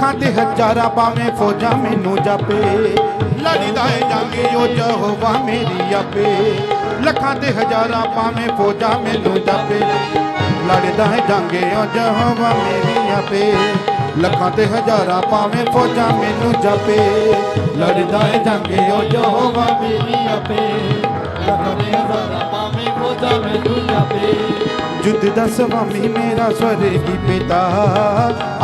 लखां ते हजारां पावें फौजां मैनू जापे लड़दा है जंग ओ यहोवा मेरी आपे लखां ते हजारां पावें फौजां मैनू जापे लड़दा है जंग ओ यहोवा मेरी आपे लखां ते हजारां पावें फौजां मैनू जापे लड़दा है जंग ओ यहोवा मेरी आपे लखां ते हजारां पावें फौजां मैनू जापे युद्ध दा स्वामी मेरा स्वर्गी पिता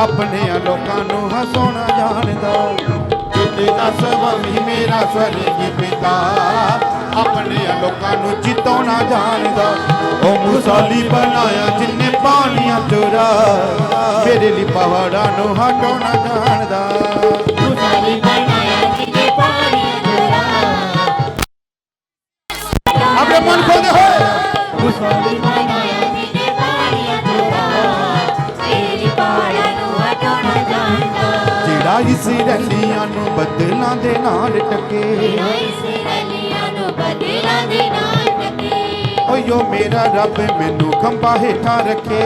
अपने लोकां नूं हसाउणा जानदा युद्ध दा स्वामी मेरा स्वर्गी पिता अपने लोकां नूं जिताउणा जानदा ओ मुसाली बनाया जिन्ने पानियां चोरा मेरे लिए पहाड़ां नूं हटाउणा जानदा मुसाली बनाया जिन्ने पानियां चोरा अपने मन खोले हो मुसाली बनाया इसराइलियां नूं बदलां दे नाल टके ओयो मेरा रब मैनू खंभा हेठा रखे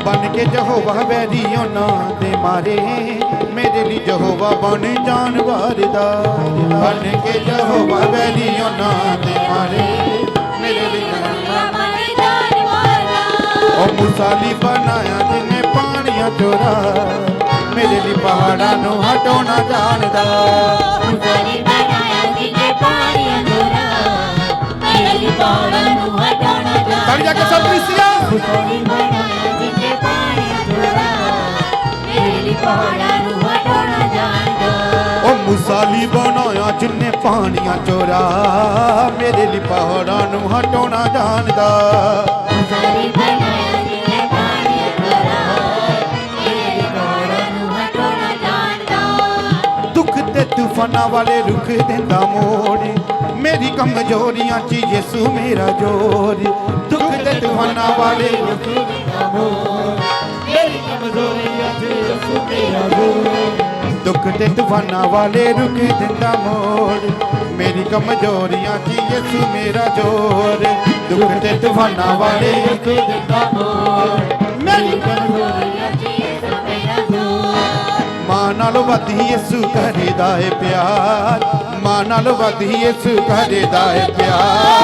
बन के यहोवा वैरी उन्हां दे मारे मेरे लिए यहोवा बन जान वारदा बन के यहोवा वैरी उन्हां दे मारे मेरे लिए ओ मुसाली बनाया जिन्ने पानियां चोरा मेरे लिए पहाड़ां नूं हटाउणा जानदा मुसाली बनाया जिन्ने पानियां चोरा मेरे लिए पहाड़ां नूं हटाउणा जानदा तड़िया के सब मिसिया मुसाली बनाया जिन्ने पानियां चोरा मेरे लिए पहाड़ां नूं हटाउणा जानदा ओ मुसाली बनाया जिन्ने पानियां चोरा मेरे लिए पहाड़ां नूं हटाउणा जानदा मुसाली बनाया तूफाना वाले रुख देंदा मोड़ मेरी कमजोरियां च यीशु मेरा जोर दुख दे तूफाना वाले रुख देंदा मोड़ मेरी कमजोरियां च यीशु मेरा जोर दुख दे तूफाना वाले रुख देंदा मोड़ मेरी कमजोरियां च यीशु मेरा जोर दुख दे तूफाना वाले रुख देंदा मोड़ मेरी कमजोरियां च यीशु मेरा जोर मां नालों वध यीशु करदा है प्यार मां नालों वध यीशु करदा है प्यार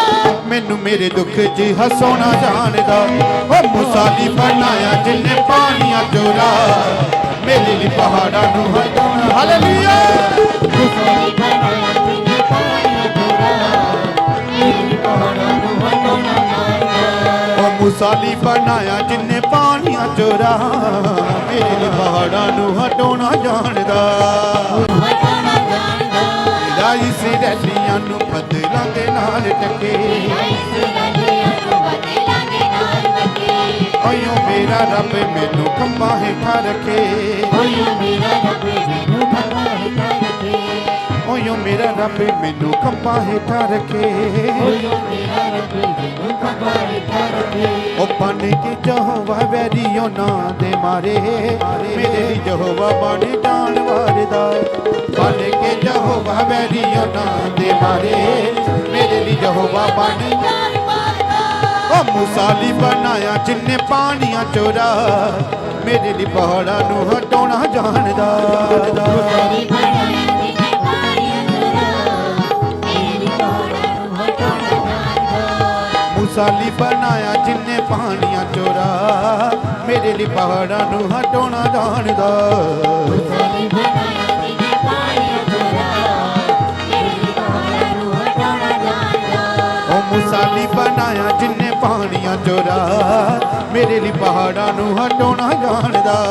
मैनू मेरे दुख च हसाउणा जानदा ओ मुसाली बनाया जिन्ने पानियां चोरा मेरे लिए पहाड़ां नूं हटाउणा हालेलुया मुसाली बनाया जिन्ने पानियां चोरा मेरे लिए पहाड़ां नूं हटाउणा जानदा ओ मुसाली बनाया जिन्ने पानियां चोरा मेरे लिए पहाड़ां नूं हटाउणा जानदा इसराइलियां नूं बदलां दे नाल टके ओयो मेरा रब मैनू खंभा हेठा रखे ओयो मेरा रब मैनू खंभा हेठा रखे ओ बन के यहोवा वैरी उन्हां दे मारे मेरे लिए यहोवा बन जान वारदा बन के यहोवा वैरी उन्हां दे मारे मेरे लिए यहोवा बन जान वारदा ओ मुसाली बनाया जिन्ने पानियां चोरा मेरे लिए पहाड़ां नूं हटाउणा जानदा मुसाली बनाया जिन्ने पानियां चोरा मेरे लिए पहाड़ां नूं हटाउणा जानदा मुसाली बनाया जिन्ने पानियां चोरा मेरे लिए पहाड़ां नूं हटाउणा जानदा मुसाली बनाया जिन्ने पानियां चोरा मेरे लिए पहाड़ां नूं हटाउणा जानदा ओ मुसाली बनाया जिन्ने पानियां चोरा मेरे लिए पहाड़ां नूं हटाउणा जानदा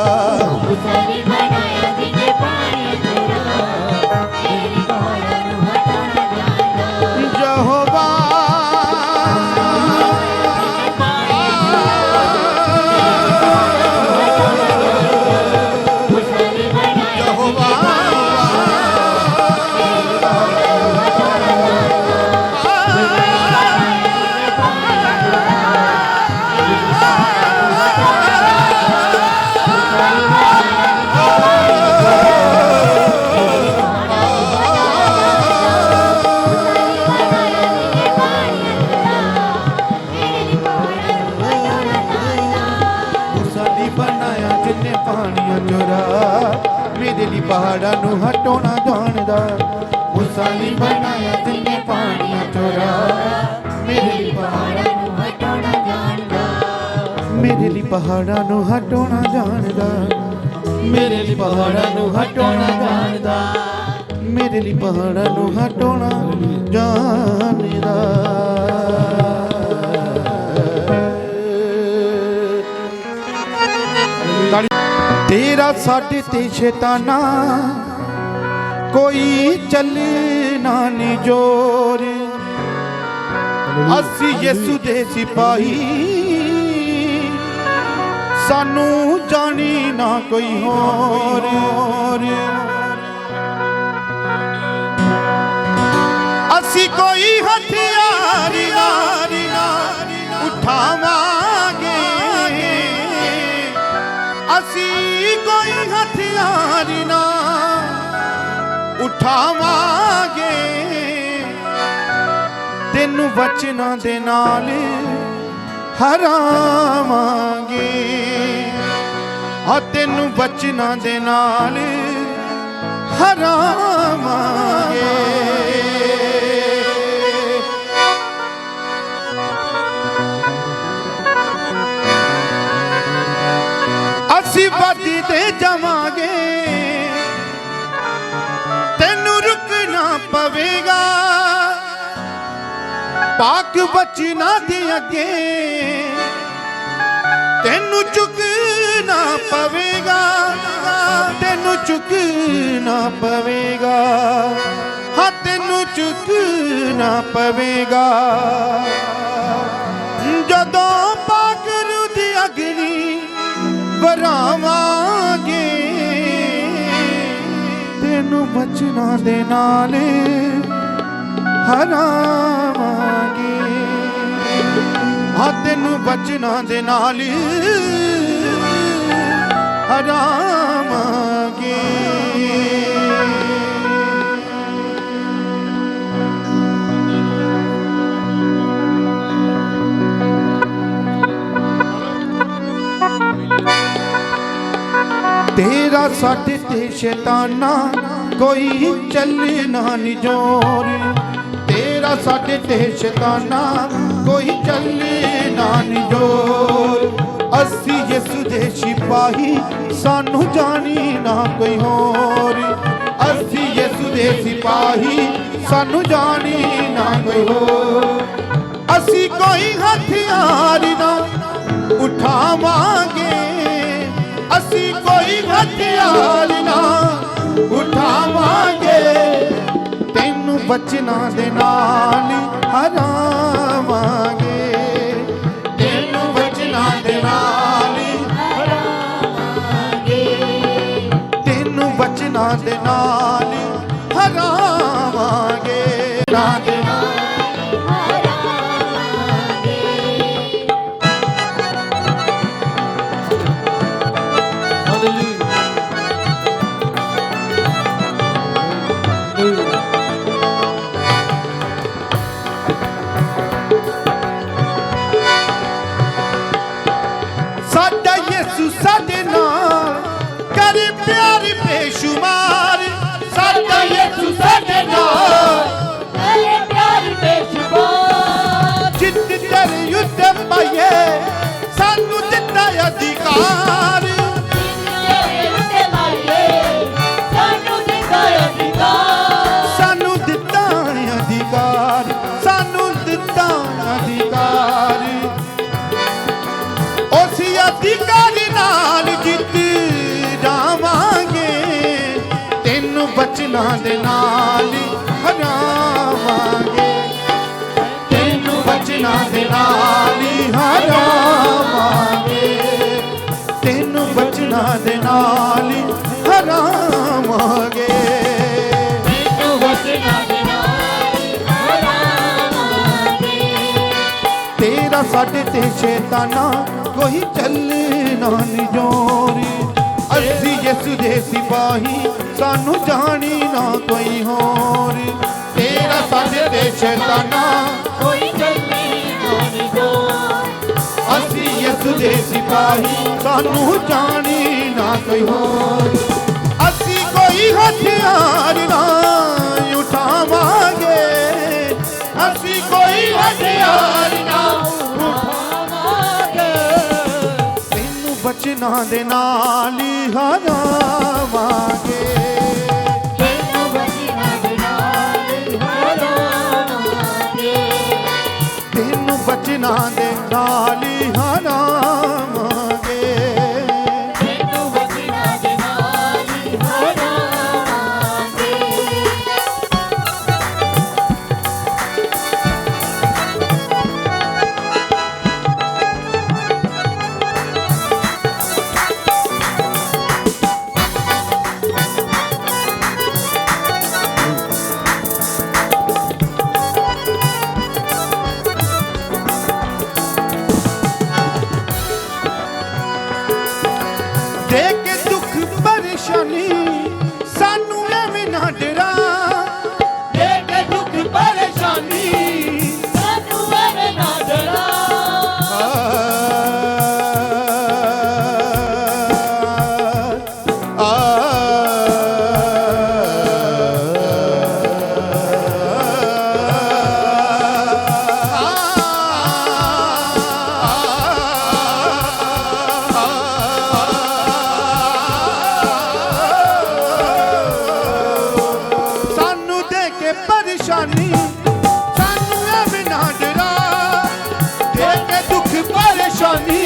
मुसाली बनाया जिन्ने पानियां चोरा मेरे लिए पहाड़ां नूं हटाउणा जानदा यहोवा ਟਕਸਾਲੀ ਬਣਾਇਆ ਜਿੰਨੇ ਪਾਣੀਆਂ ਚੋਰਾਇਆ ਮੇਰੇ ਲਈ ਪਹਾੜਾਂ ਨੂੰ ਹਟਾਉਣਾ ਜਾਣਦਾ ਮੇਰੇ ਲਈ ਪਹਾੜਾਂ ਨੂੰ ਹਟਾਉਣਾ ਜਾਣਦਾ ਮੇਰੇ ਲਈ ਪਹਾੜਾਂ ਨੂੰ ਹਟਾਉਣਾ ਜਾਣਦਾ ਮੇਰੇ ਲਈ ਪਹਾੜਾਂ ਨੂੰ ਹਟਾਉਣਾ ਜਾਣਦਾ तेरा साडे ते शैताना कोई चलना नी जोर असी यसू दे सिपाही सानू जानी ना कोई होर असी कोई हथियार ना उठावांगे असी कोई हथियार ना उठावांगे तेनू वचना दे नाल हरावांगे आ तेनू वचना दे नाल हरावांगे असी वादी दे जावांगे तेनू रुकना पवेगा पाक बचना दे अगे तेनू झुकना पवेगा तेनू झुकना पवेगा हाँ तेनू झुकना पवेगा जदों पाक रूदी अग्नि वरावांगे तेनू बचना दे नाल हरावांगे हाँ तेनू बचना दे नाल हरावांगे तेरा साडे ते शैताना कोई चलना नी जोर तेरा साडे ते शैताना कोई चलना नी जोर असी यसू दे सिपाही सानू जानी ना कोई होर असी यसू दे सिपाही सानू जानी ना कोई होर असी कोई हथियार ना उठावांगे असी कोई हथियार ना उठावांगे तेनू बचना दे नाल हरावांगे तेनू बचना दे नाल हरावांगे तेनू बचना दे नाल हरावांगे साडा यसू साडे नाल करे प्यार बेशुमार साडा यसू साडे नाल करे प्यार बेशुमार जित तेरे युद्ध पाए सानू दिता अधिकार सानू दिता अधिकार सानू दिता अधिकार उसी अधिकार नाल जित जावांगे तेनू बचना दे नाल हरावांगे तेनू बचना दे नाल हरावांगे तेनू बचना दे नाल हरावांगे तेनू बचना दे नाल हरावांगे तेरा साडे ते शैताना कोई चलना नी जोर असी यसू दे सिपाही सानू जानी ना कोई होर तेरा साडे ते शैताना कोई चलना नी जोर असी यसू दे सिपाही सानू जानी ना कोई होर असी कोई हथियार ना उठावा बचना दे नाल ही हरावांगे ਤੈਨੂੰ ਬਚਨਾਂ ਦੇ ਨਾਲ ਹਰਾਵਾਂਗੇ तेनू बचना दे नाल ही हरावांगे ਤੈਨੂੰ ਬਚਨਾਂ ਦੇ ਨਾਲ ਹਰਾਵਾਂਗੇ दे के दुख परेशानी सानू एवें ना डरा ਦੇ ਕੇ ਦੁੱਖ ਪਰੇਸ਼ਾਨੀ ਸਾਨੂੰ ਐਵੇਂ ਨਾ ਡਰਾ सानू दे के परेशानी सानू एवें ना डरा दे के दुख परेशानी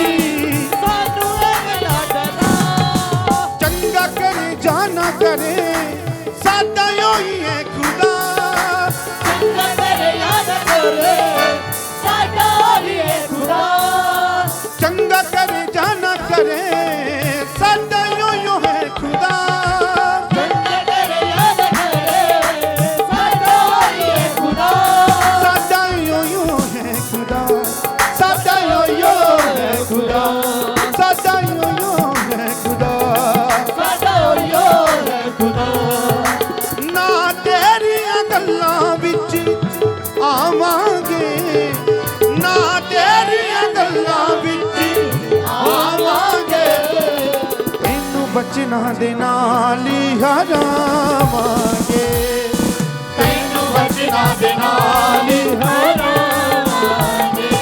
ਸਾਨੂੰ ਐਵੇਂ ਨਾ ਡਰਾ चंगा करे जाना करे सादा यो ही है खुदा ਚੰਗਾ ਕਰੇ ਯਾਦ ਕਰੇ ਸਾਡਾ ਹੀ ਹੈ ਖੁਦਾ चंगा करे जाना करे सादा यो है खुदा ਚੰਗਾ ਕਰੇ ਯਾਦ ਕਰੇ ਸਾਡਾ ਹੀ ਹੈ ਖੁਦਾ सादा यो है खुदा सादा यो है खुदा सादा यो है खुदा ਸਾਡਾ ਹੀ ਹੈ ਖੁਦਾ ना तेरिया गल्लां विच आवांगे ना तेरिया गल्लां विच आवांगे तेनू बचना दे नाल ही हरावांगे ਤੈਨੂੰ ਬਚਨਾਂ ਦੇ ਨਾਲ ਹਰਾਵਾਂਗੇ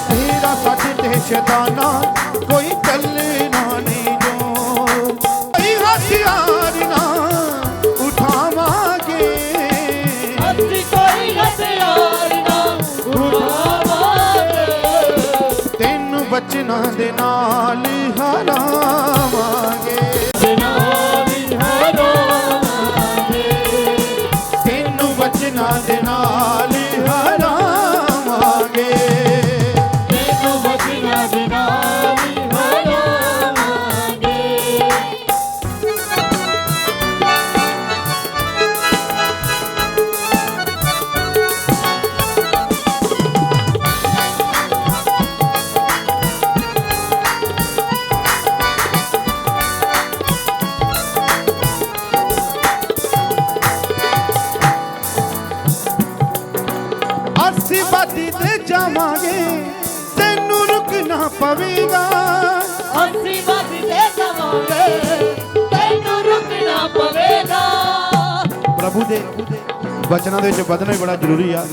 तेरा साथ ते शैताना कोई चलना नहीं जो कोई हथियार ना उठावांगे ਅਸੀਂ ਕੋਈ ਹਥਿਆਰ ਨਾ ਉਠਾਵਾਂਗੇ तेनू बचना दे नाल ही हरावांगे ਨਾਲ ਹਰਾਵਾਂਗੇ तेनू बचना दे नाल ही हरावांगे ਤੈਨੂੰ ਬਚਨਾਂ ਦੇ ਨਾਲ ਹਰਾਵਾਂਗੇ ਅਸੀਂ ਵਾਦੀ ਤੇ ਜਾਵਾਂਗੇ ਤੈਨੂੰ ਰੁਕਣਾ ਪਵੇਗਾ ਅਸੀਂ ਵੱਧਦੇ ਜਾਵਾਂਗੇ ਤੈਨੂੰ ਰੁਕਣਾ ਪਵੇਗਾ ਪ੍ਰਭੂ ਦੇ ਵਚਨਾਂ ਦੇ ਵਿੱਚ ਵਧਣਾ ਵੀ ਬੜਾ ਜ਼ਰੂਰੀ ਆ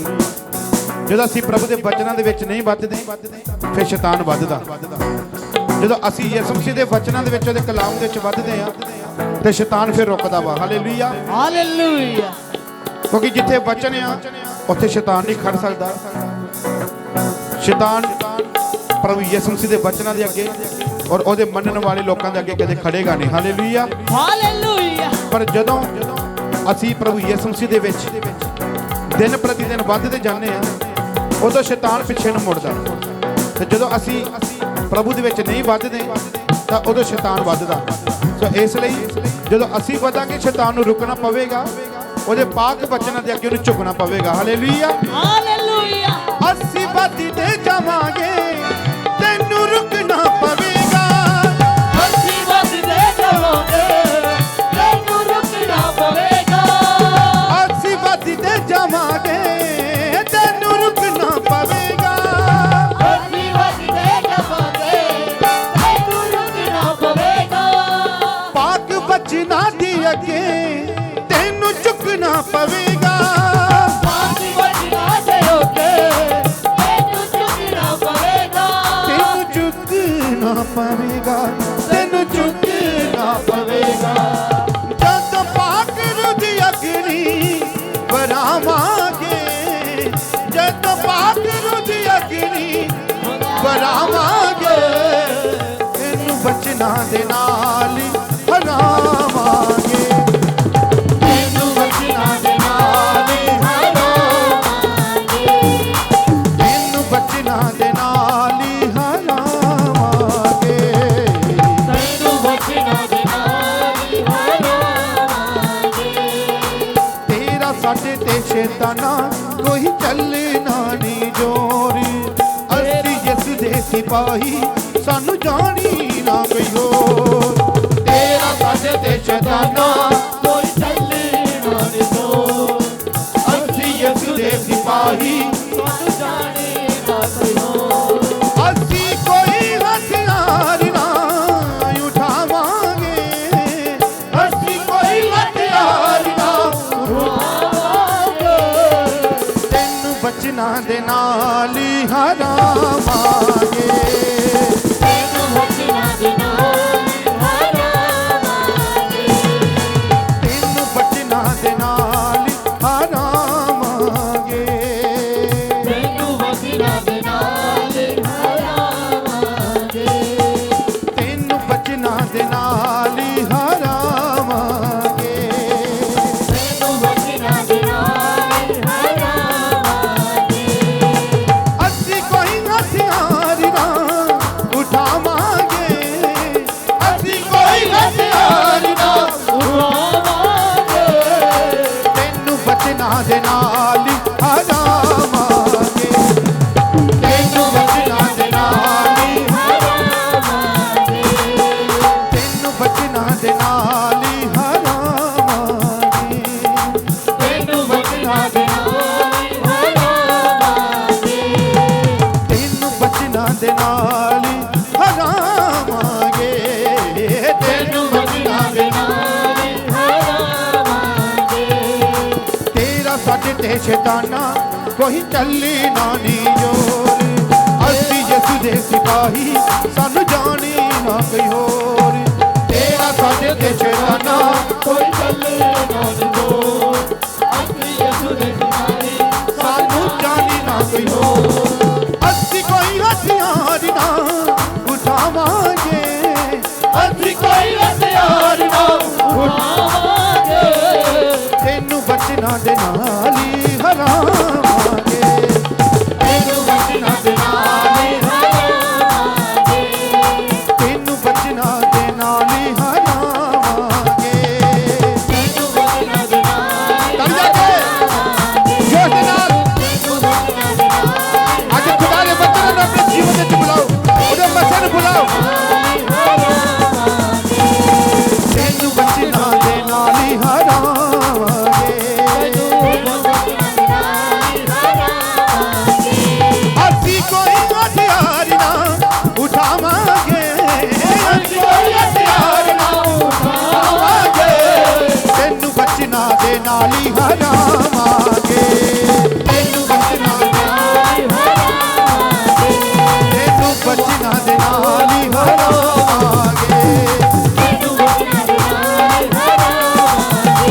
ਜਦੋਂ ਅਸੀਂ ਪ੍ਰਭੂ ਦੇ ਵਚਨਾਂ ਦੇ ਵਿੱਚ ਨਹੀਂ ਵੱਧਦੇ ਫਿਰ ਸ਼ੈਤਾਨ ਵੱਧਦਾ ਜਦੋਂ ਅਸੀਂ ਯਿਸੂ ਮਸੀਹ ਦੇ ਵਚਨਾਂ ਦੇ ਵਿੱਚ ਉਹਦੇ ਕਲਾਮ ਦੇ ਵਿੱਚ ਵੱਧਦੇ ਆ ਤੇ ਸ਼ੈਤਾਨ ਫਿਰ ਰੁਕਦਾ ਵਾ ਹਾਲੇਲੂਇਆ ਹਾਲੇਲੂਇਆ ਕਿਉਂਕਿ ਜਿੱਥੇ ਵਚਨ ਆ ਉੱਥੇ ਸ਼ੈਤਾਨ ਨਹੀਂ ਖੜ ਸਕਦਾ ਸ਼ੈਤਾਨ ਪ੍ਰਭੂ ਯਿਸੂ ਮਸੀਹ ਦੇ ਵਚਨਾਂ ਦੇ ਅੱਗੇ ਔਰ ਉਹਦੇ ਮੰਨਣ ਵਾਲੇ ਲੋਕਾਂ ਦੇ ਅੱਗੇ ਕਦੇ ਖੜੇਗਾ ਨਹੀਂ ਹਾਲੇਲੂਇਆ ਹਾਲੇਲੂਇਆ ਪਰ ਜਦੋਂ ਅਸੀਂ ਪ੍ਰਭੂ ਯਿਸੂ ਮਸੀਹ ਦੇ ਵਿੱਚ ਦਿਨ ਪ੍ਰਤੀ ਦਿਨ ਵੱਧਦੇ ਜਾਂਦੇ ਆ ਉਦੋਂ ਸ਼ੈਤਾਨ ਪਿੱਛੇ ਨੂੰ ਮੁੜਦਾ ਤੇ ਜਦੋਂ ਅਸੀਂ ਪ੍ਰਭੂ ਦੇ ਵਿੱਚ ਨਹੀਂ ਵੱਧਦੇ ਤਾਂ ਉਦੋਂ ਸ਼ੈਤਾਨ ਵੱਧਦਾ ਸੋ ਇਸ ਲਈ ਜਦੋਂ ਅਸੀਂ ਵਧਾਂਗੇ ਸ਼ੈਤਾਨ ਨੂੰ ਰੁਕਣਾ ਪਵੇਗਾ ਉਹਦੇ ਪਾਕ ਬਚਨਾਂ ਦੇ ਅੱਗੇ ਉਹਨੂੰ ਝੁਕਣਾ ਪਵੇਗਾ ਹਾਲੇਲੂਇਆ ਹਾਲੇਲੂਇਆ ਅਸੀਂ ਵੱਧਦੇ ਜਾਵਾਂਗੇ ਤੈਨੂੰ ਰੁਕਣਾ ਪਵੇਗਾ ਅਸੀਂ ਵੱਧਦੇ ਜਾਵਾਂਗੇ ਤੈਨੂੰ ਰੁਕਣਾ ਪਵੇਗਾ ਅਸੀਂ ਵੱਧਦੇ ਜਾਵਾਂਗੇ ਤੈਨੂੰ ਰੁਕਣਾ ਪਵੇਗਾ ਅਸੀਂ ਵੱਧਦੇ ਜਾਵਾਂਗੇ ਤੈਨੂੰ ਰੁਕਣਾ ਪਵੇਗਾ ਪਾਕ ਬਚਨਾਂ ਦੇ ਅੱਗੇ ਤੈਨੂੰ ਝੁਕਣਾ ਪਵੇਗਾ ਅਸੀਂ ਵੱਧਣਾ ਦੇ ਅੱਗੇ ਤੈਨੂੰ ਝੁਕਣਾ ਪਵੇਗਾ ਹਰਾਵਾਂਗੇ ਤੈਨੂੰ ਬਚਨਾਂ ਦੇ ਨਾਲ ਹੀ ਹਰਾਵਾਂਗੇ ਤੈਨੂੰ ਬਚਨਾਂ ਦੇ ਨਾਲ ਹੀ ਹਰਾਵਾਂਗੇ ਤੈਨੂੰ ਬਚਨਾਂ ਦੇ ਨਾਲ ਹੀ ਹਰਾਵਾਂਗੇ ਤੈਨੂੰ ਬਚਨਾਂ ਦੇ ਨਾਲ ਹੀ ਹਰਾਵਾਂਗੇ ਤੇਰਾ ਸਾਡੇ ਤੇ ਸ਼ੈਤਾਨਾ ਕੋਈ ਚੱਲਣਾ ਨਹੀਂ ਜੋਰੀ ਅਸੀਂ ਯਿਸੂ ਦੇ ਸਿਪਾਹੀ ਸਾਨੂੰ ਜਾਣੀ ਨਾ ਕੋਈ ਹੋਰ ਤੇਰਾ ਸਾਡੇ ਤੇ ਸ਼ੈਤਾਨਾ ਕੋਈ ਚੱਲਣਾ ਨਹੀਂ ਦੋ ਅਸੀਂ ਯਿਸੂ ਦੇ ਸਿਪਾਹੀ ਸਾਨੂੰ ਜਾਣੇ ਨਾ ਕੋਈ ਹੋਰ ਅਸੀਂ ਕੋਈ ਹਥਿਆਰ ਨਾ ਉਠਾਵਾਂਗੇ ਅਸੀਂ ਕੋਈ ਹਥਿਆਰ ਨਾ ਉਠਾਵਾਂਗੇ ਤੈਨੂੰ ਬਚਨਾਂ ਦੇ ਨਾਲ ਹੀ ਹਰਾਵਾਂਗੇ ਤੈਨੂੰ ਬਚਨਾਂ ਦੇ ਨਾਲ ਹਰਾਵਾਂਗੇ ਤੈਨੂੰ ਬਚਨਾਂ ਦੇ ਨਾਲ ਹੀ ਹਰਾਵਾਂਗੇ ਤੈਨੂੰ ਬਚਨਾਂ ਦੇ ਨਾਲ ਹਰਾਵਾਂਗੇ ਤੈਨੂੰ ਬਚਨਾਂ ਦੇ ਨਾਲ ਹੀ ਹਰਾਵਾਂਗੇ ਤੈਨੂੰ ਬਚਨਾਂ ਦੇ ਨਾਲ ਹਰਾਵਾਂਗੇ ਅਸੀਂ ਕੋਈ ਹਥਿਆਰ ਨਾ ਉਠਾਵਾਂਗੇ ਅਸੀਂ ਕੋਈ ਹਥਿਆਰ ਨਾ ਉਠਾਵਾਂਗੇ ਤੈਨੂੰ ਬਚਨਾਂ ਦੇ ਨਾਲ ਹੀ ਹਰਾਵਾਂਗੇ ਤੈਨੂੰ ਬਚਨਾਂ ਦੇ ਨਾਲ ਹੀ ਹਰਾਵਾਂਗੇ ਤੈਨੂੰ ਬਚਨਾਂ ਦੇ ਨਾਲ ਹੀ ਹਰਾਵਾਂਗੇ ਤੈਨੂੰ ਬਚਨਾਂ ਦੇ ਨਾਲ ਹਰਾਵਾਂਗੇ ਤੈਨੂੰ ਬਚਨਾਂ ਦੇ ਨਾਲ ਹੀ ਹਰਾਵਾਂਗੇ ਤੈਨੂੰ ਬਚਨਾਂ ਦੇ ਨਾਲ ਹਰਾਵਾਂਗੇ ਤੇਰਾ ਸਾਡੇ ਤੇ ਸ਼ੈਤਾਨਾ ਕੋਈ ਚੱਲੀ ਨਾ ਨੀ ਜੋਰ ਅਸੀਂ ਯਿਸੂ ਦੇ ਸਿਪਾਹੀ ਸਾਨੂੰ ਜਾਣੀ ਨਾ ਕੋਈ ਹੋਰ ਤੇਰਾ ਸਾਡੇ ਤੇ ਸ਼ੈਤਾਨਾ ਕੋਈ ਚੱਲੇ ਨਾ ਦੋ ਅਸੀਂ ਯਿਸੂ ਦੇ ਸਿਪਾਹੀ ਸਾਨੂੰ ਜਾਣੀ ਨਾ ਕੋਈ ਹੋਰ ਅਸੀਂ ਕੋਈ ਹਥਿਆਰ ਨਾ ਉਠਾਵਾਂਗੇ ਅਸੀਂ ਕੋਈ ਹਥਿਆਰ ਨਾ ਉਠਾਵਾਂਗੇ ਤੈਨੂੰ ਬਚਨਾਂ ਦੇ ਨਾਲ ਹੀ ਹਰਾਵਾਂਗੇ ਤੈਨੂੰ ਬਚਨਾਂ ਦੇ ਨਾਲ ਹਰਾਵਾਂਗੇ ਤੈਨੂੰ ਬਚਨਾਂ ਦੇ ਨਾਲ ਹੀ ਹਰਾਵਾਂਗੇ ਤੈਨੂੰ ਬਚਨਾਂ ਦੇ ਨਾਲ ਕਰ ਜਾ ਕੇ ਜੋਸ਼ ਦੇ ਨਾਲ ਤੈਨੂੰ ਬਚਨਾਂ ਦੇ ਨਾਲ ਅੱਜ ਖੁਦਾ ਦੇ ਬੱਚਿਆਂ ਨੂੰ ਆਪਣੇ ਜੀਵਨ ਵਿੱਚ ਬੁਲਾਓ ਉਹਦੇ ਮਸੇ ਨੂੰ ਬੁਲਾਓ ਤੈਨੂੰ ਬਚਨਾਂ ਦੇ ਨਾਲ ਹੀ ਹਰਾਵਾਂਗੇ ਅਸੀਂ ਕੋਈ ਹਥਿਆਰ ਨਾ ਉਠਾਵਾਂਗੇ ਅਸੀਂ ਕੋਈ ਹਥਿਆਰ ਨਾ ਉਠਾਵਾਂਗੇ ਤੈਨੂੰ ਬਚਨਾਂ ਦੇ ਨਾਲ ਹੀ ਹਰਾਵਾਂਗੇ ਤੈਨੂੰ ਬਚਨਾਂ ਦੇ ਨਾਲ ਹੀ ਹਰਾਵਾਂਗੇ ਤੈਨੂੰ ਬਚਨਾਂ ਦੇ ਨਾਲ ਹੀ ਹਰਾਵਾਂਗੇ ਤੈਨੂੰ ਬਚਨਾਂ ਦੇ ਨਾਲ ਹੀ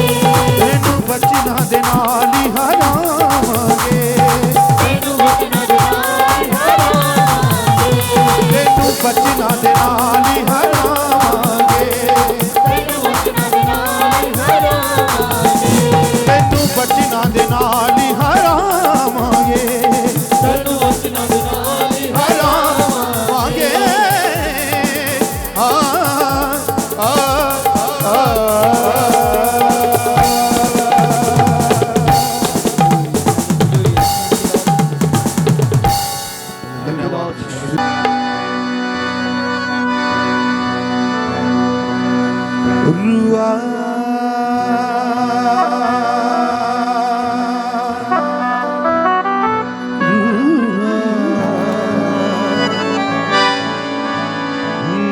ਹਰਾਵਾਂਗੇ ਤੈਨੂੰ ਬਚਨਾਂ ਦੇ ਨਾਲ ਹੀ ਹਰਾਵਾਂਗੇ ਤੈਨੂੰ ਬਚਨਾਂ ਦੇ ਨਾਲ ਹੀ ਹਰਾਵਾਂਗੇ ਤੈਨੂੰ ਬਚਨਾਂ ਦੇ ਨਾਲ ਹੀ ਹਰਾਵਾਂਗੇ ਤੈਨੂੰ ਬਚਨਾਂ ਦੇ ਨਾਲ ਹੀ ਹਰਾਵਾਂਗੇ ਤੈਨੂੰ ਬਚਨਾਂ ਦੇ ਨਾਲ ਹੀ ਹਰਾਵਾਂਗੇ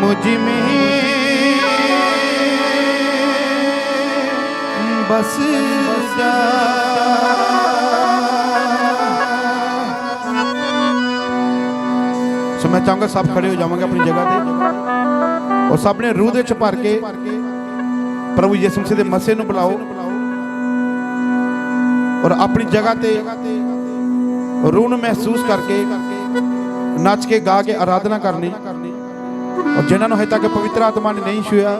मुझ में बस जा सो मैं चाहूंगा सब खड़े हो जावांगे अपनी जगह पे और सब ने रूह दे च भर के प्रभु यीशु मसीह दे मसे नूं बुलाओ और अपनी जगह ते रूह नूं महसूस करके नच के गा के आराधना करनी। और जिन्होंने हजे तक पवित्र आत्मा ने नहीं छुआ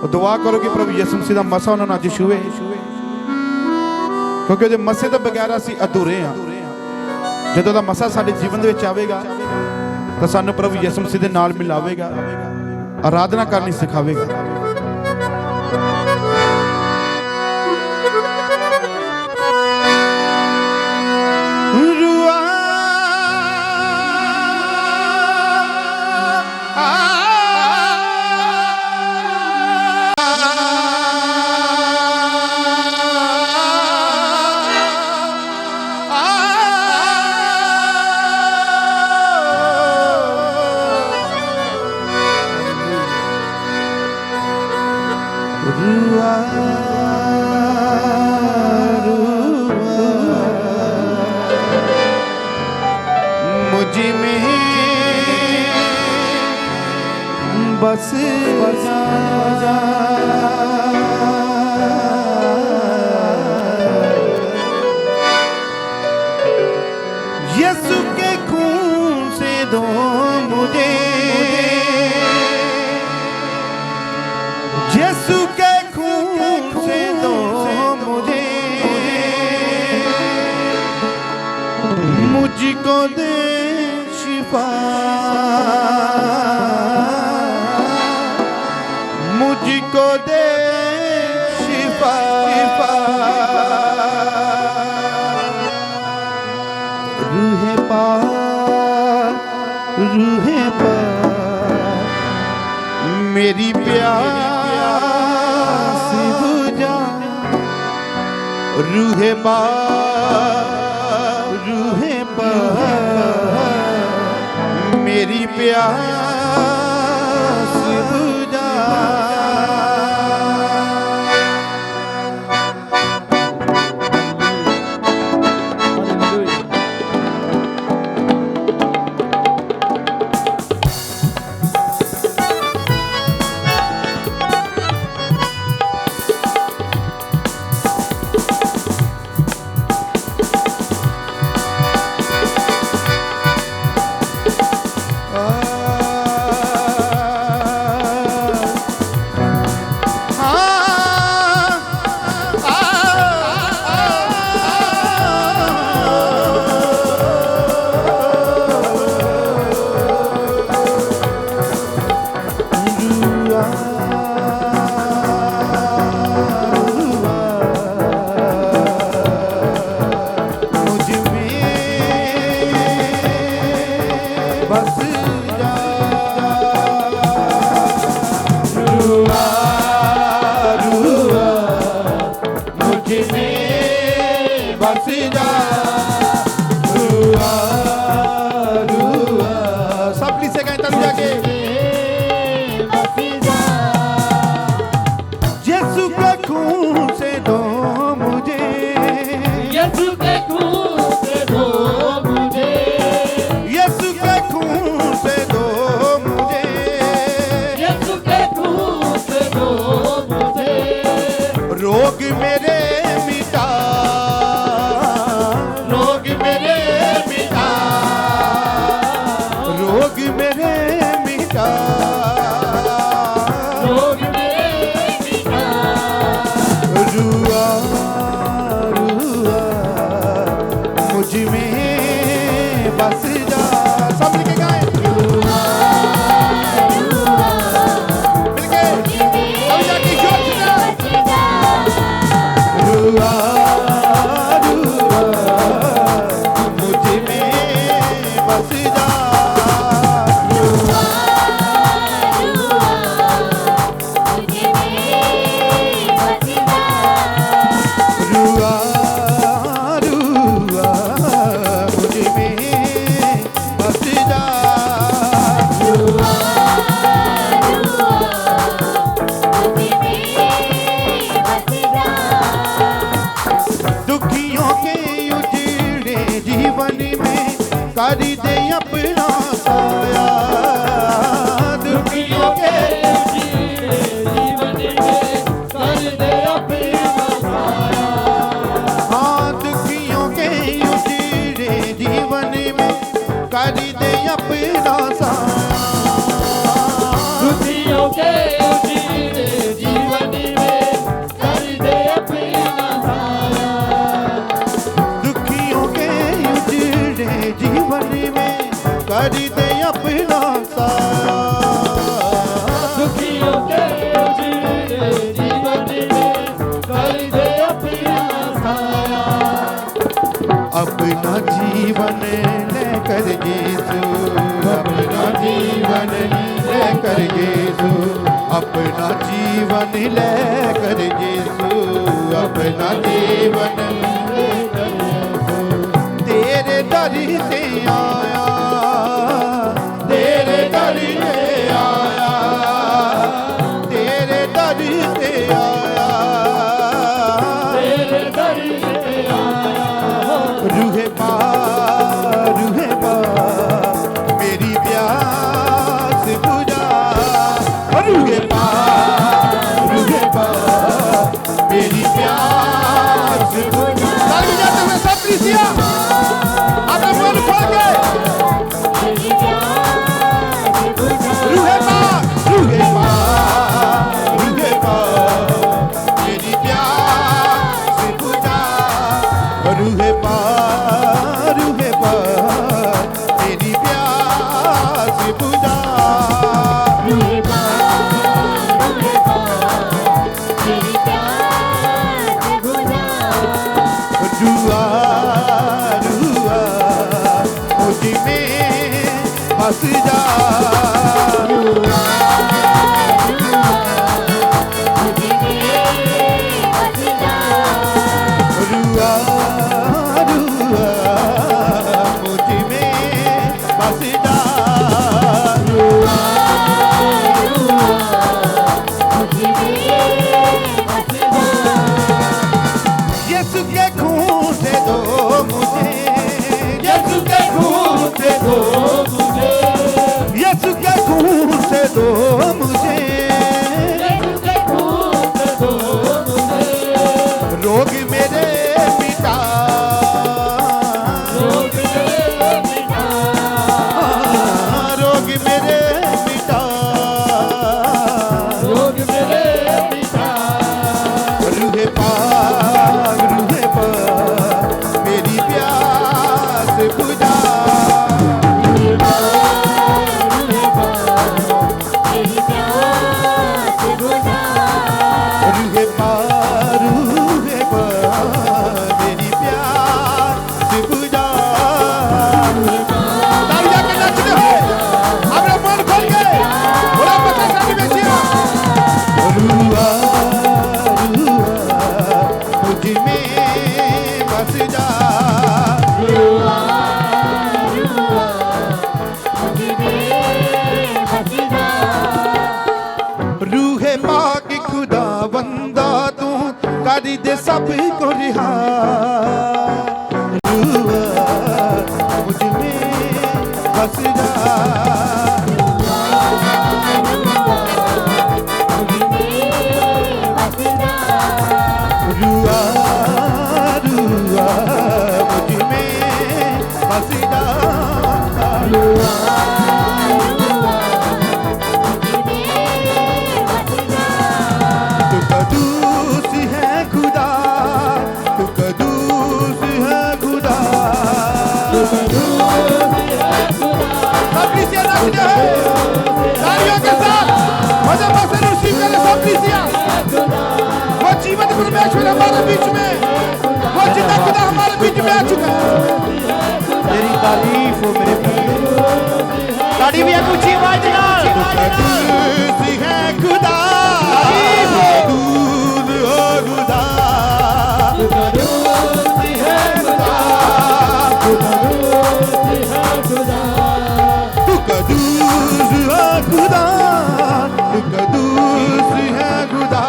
वो दुआ करो कि प्रभु यीशु मसीह का मसा उन्होंने अज छुए, क्योंकि वो मसे तो बगैर असीं अधूरे हाँ। जो का मसा साडे जीवन में आएगा तो सानू प्रभु यीशु मसीह के नाल मिलावेगा, आराधना करनी सिखावेगा। मुझ में बस बजा यीशु के खून से दो मुझे, यीशु के खून से दो मुझे, मुझको दे शिफा, मुझको दे शिफा। रूहे पार, रूहे पार, मेरी प्यास बुझा। रूहे पार, रूहे पार, मेरी प्यास बुझा। रोग मेरे मिटा, रोग मेरे मिटा, रोग मेरे मिटा, रोग मेरे मिटा। रुआ रुआ मुझ में बस जा। सब मिलके गाएं। रुआ रुआ मिलके अब जाके जोर से रुआ रुआ मुझ में बस जा। रुआ रुआ मुझ में बस जा। रुआ रुआ मुझ में बस जा। रुआ दुखियों के उजड़े जीवन में कर दे अपना साया। दुखियों के उजड़े जीवन में कर दे अपना साया। हाँ दुखियों के उजड़े जीवन में कर दे अपना साया। दुखियों के उजीले जीवन में कर दे अपना साया। दुखियों के उजड़े जीवन में कर दे अपना साया। दुखियों के उजीले जीवन में कर दे अपना साया। अपना जीवन लेकर यीशु, अपना जीवन लेकर यीशु, अपना जीवन लेकर यीशु, अपना जीवन तेरे दर से आया, तेरे दर से आया, तेरे दर से आया, तेरे दर से आया। रूहे पा मेरी प्यास बुझा, रूहे पा मेरी प्यास बुझा। ताली बजाते हुए सब प्रीतिया अपने मन खोल के रूहे पा मेरी प्यास बुझा, रूहे पा मेरी प्यास बुझा। रुआ रुआ मुझ में बस जा, रुआ रुआ मुझ में बस जा, यीशु के खून से दो मुझे, यीशु के खून से दो मुझे, यीशु के खून से दो मुझे, रोग मेरे मिटा, रोग मेरे मिटा, रूहे पा मेरी प्यास बुझा, रूहे पा मेरी प्यास बुझा। तालियां के नाचते हो अपने मन खोल के बोला पता साथ में जिया, रुआ मुझ में बस जा, रूहे पाक खुदा बंदा तू कर दे सब को रिहा, रुआ मुझ में बस जा, रुआ रुआ मुझ में बस जा, तू कदूस है खुदा, तू कदूस है खुदा, सब प्रीतिया नाचते हैं तालियों के साथ, मजा से रिसीव करें सब प्रीतिया। वो जीवित परमेश्वर हमारे बीच में, वो जिंदा खुदा हमारे बीच में आ चुका है। तेरी तारीफ हो मेरे प्रभु, ताड़ी भी एक ऊंची आवाज नाल, तू कदूस है खुदा, कदूस हो खुदा, तू कदूस है खुदा, तू कदूस है खुदा, तू कदूस है खुदा,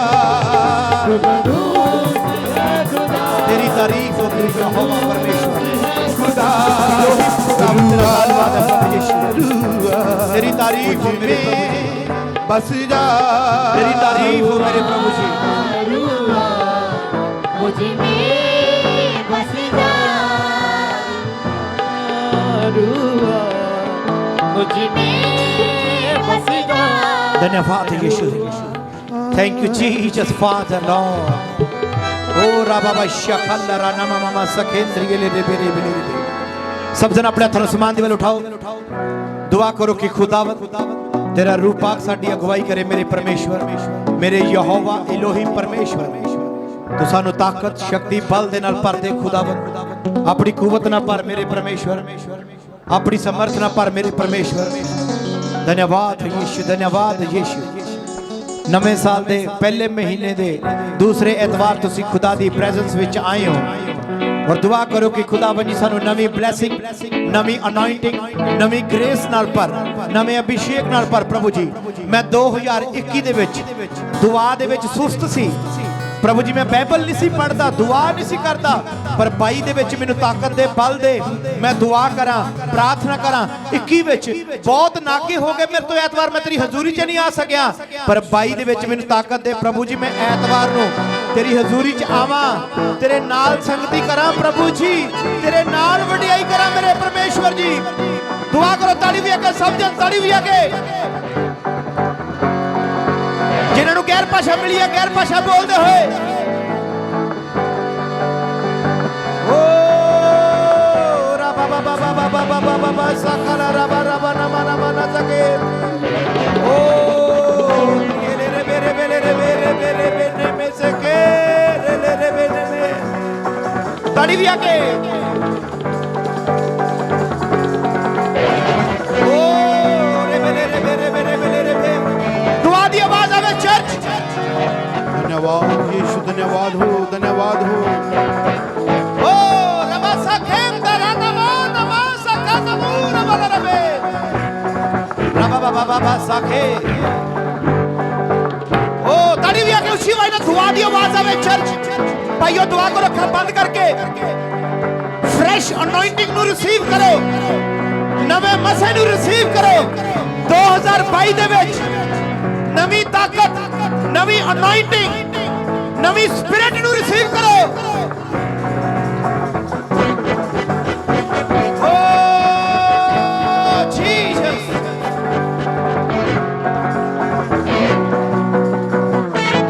तू कदूस है खुदा, तेरी तारीफ हो तेरी यहोवा परमेश्वर खुदा, तेरी तारीफ हो मेरे प्रभु, बस जा, तेरी तारीफ हो मेरे प्रभु जी, मुझ में बस जा, मुझ में बस जा। धन्यवाद यीशु, thank you Jesus father Lord. ओ राबा शखल्लरा नमा ममा सकेंद्रिय ले बेरे बेरे। सब जन अपने हथों समान दी वल उठाओ, दुआ करो कि खुदावंद तेरा रूपाक साडी अगुवाई करे। मेरे परमेश्वर, मेरे यहोवा इलोहिम परमेश्वर, तू सानू ताकत शक्ति बल दे नाल भर दे खुदावंद। अपनी कुवत ना भर मेरे परमेश्वर, अपनी समर्थ ना भर मेरे परमेश्वर। धन्यवाद यीशु, धन्यवाद यीशु। नवे साल दे पहले महीने दे दूसरे एतवार तुसी खुदा दी प्रेजेंस विच आए हो और दुआ करो कि खुदावंद जी सानू नवी ब्लेसिंग, नवी अनॉइंटिंग, नवी ग्रेस नाल पर, नवे अभिषेक नाल पर। प्रभु जी मैं 2021 दे विच दुआ दे विच सुस्त सी प्रभु जी, मैं बाइबल नहीं सी पढ़दा, दुआ नहीं सी करदा, पर 22 दे विच मैनू ताकत दे, बल दे, मैं दुआ करा, प्रार्थना करा। 21 विच बहुत नाके हो गए मेरे तो, ऐतवार मैं तेरी हजूरी च नहीं आ सकिया, पर 22 दे विच मैनू ताकत दे प्रभु जी, मैं ऐतवार नूं तेरी हजूरी च आवा, तेरे नाल संगति करा प्रभु जी, तेरे नाल वडियाई करा मेरे परमेश्वर जी। दुआ करो, ताली भी आके, सब जन ताली भी आके। जिन्होंने गैर भाषा मिली है, गैर भाषा बोलते हुए ओ रबा बाबा बाबा बाबा बाबा सकला रबा रबा नमा नमा न सके ओ ये रे मेरे मेरे रे मेरे मेरे मेरे में सके रे रे रे मेरे में ताड़ी भी आके ओ रे मेरे रे मेरे मेरे मेरे रे दुआ दी आवाज आवे चर्च। धन्यवाद यीशु, धन्यवाद हो, धन्यवाद हो। ओ रबा सखेम दरा नमो नमो सखा नमो रबा रबे रबा बाबा बाबा सखे ओ ताड़ी भी आके उसी वाला दुआ दी आवाज आवे चर्च। भाइयों दुआ को रखा बंद करके फ्रेश अनॉइंटिंग नु रिसीव करो, नवे मसे नु रिसीव करो। 2022 दे विच नवी ताकत, नवी अनॉइंटिंग, नवी स्पिरिट नु रिसीव करो। ओ जीसस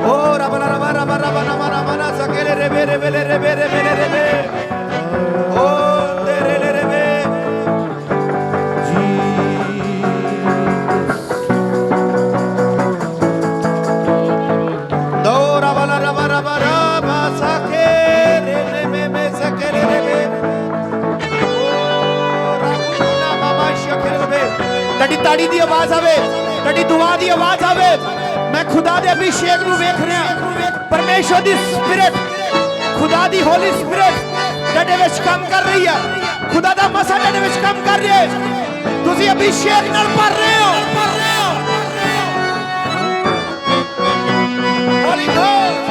ओ रबा रबा रबा रबा रबा रबा ना सकेले रे रे रे रे रे रे रे ओ तेरे रे रे ताड़ी दी आवाज आवे, तड़ी दुआ दी आवाज आवे। मैं खुदा दे अभिषेक नु वेख रहा, परमेश्वर दी स्पिरिट, खुदा दी होली स्पिरिट तड़े विच काम कर रही है, खुदा दा मसा तड़े विच काम कर रही है। तुसी अभिषेक नाल भर रहे हो, होली घोस्ट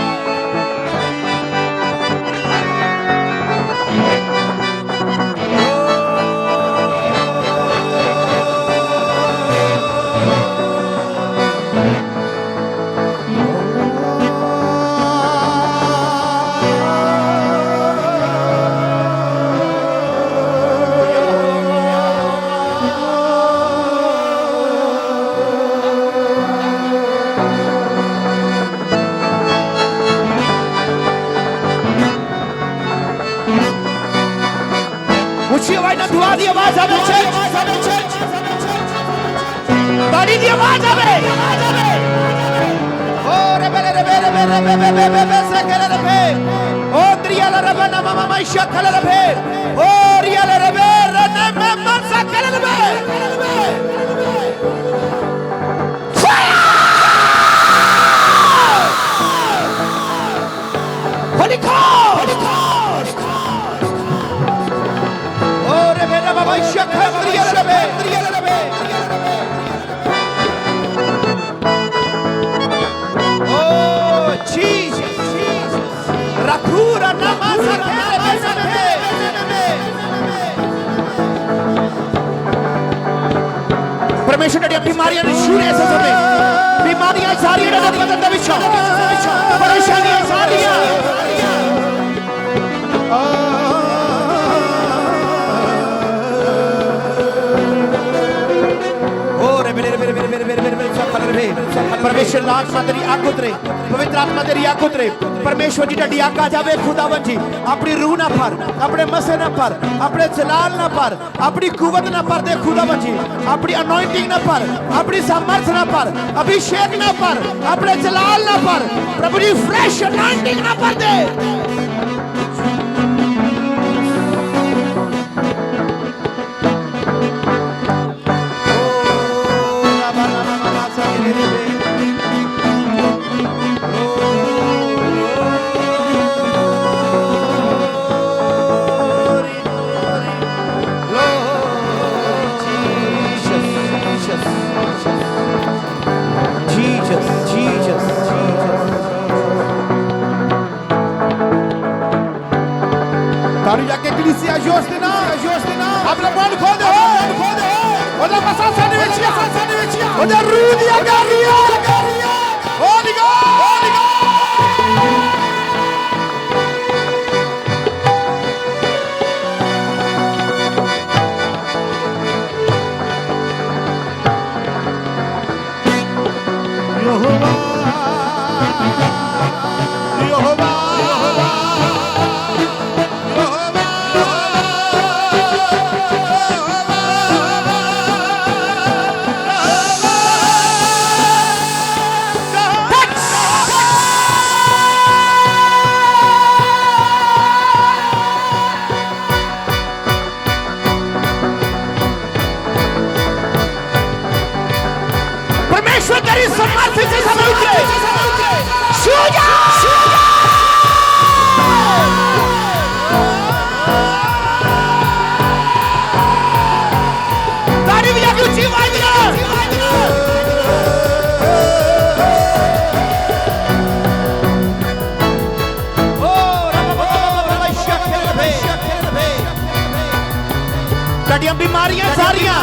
दुआ दी आवाज आवे चर्च, ताड़ी दी आवाज आवे। ओ रे रे रे रे रे रे रे रे सकले रे ओ त्रियाला रे ना मामा शखले रे ओ रियाला रे रे ना मामा सकले रे होली घोस्ट ओ रे मेरा बाबा शखले त्रियाला रे Rakura namasa परमेश्वर ने बीमारियां छूने से समय बीमारियां सारी नजर बदल दे विश्व परेशानियां सारियां परमेश्वर आत्मा तेरी अग उतरे, पवित्र आत्मा तेरी अग उतरे। परमेश्वर जी ढी अग आ जाए खुदावन जी, अपनी रूह ना पर, अपने मसे ना पर, अपने जलाल ना पर, अपनी कुवत ना पर दे खुदावन जी, अपनी अनॉइंटिंग ना पर, अपनी सामर्थ ना पर, अभिषेक ना पर, अपने जलाल ना पर, प्रभु जी फ्रेश अनॉइंटिंग ना पर दे। तारी जाके कलीसिया जोश देना, अपना मन खोल दे, ओदा मसा साने विचिया, ओदा रूह दिया गारिया, होली गॉड। यहोवा यहोवा परमेश्वर तेरी समर्थ से समय उतरे, छू जा। तारी भी जाके ऊंची आवाज में डडियां बीमारियां सारियां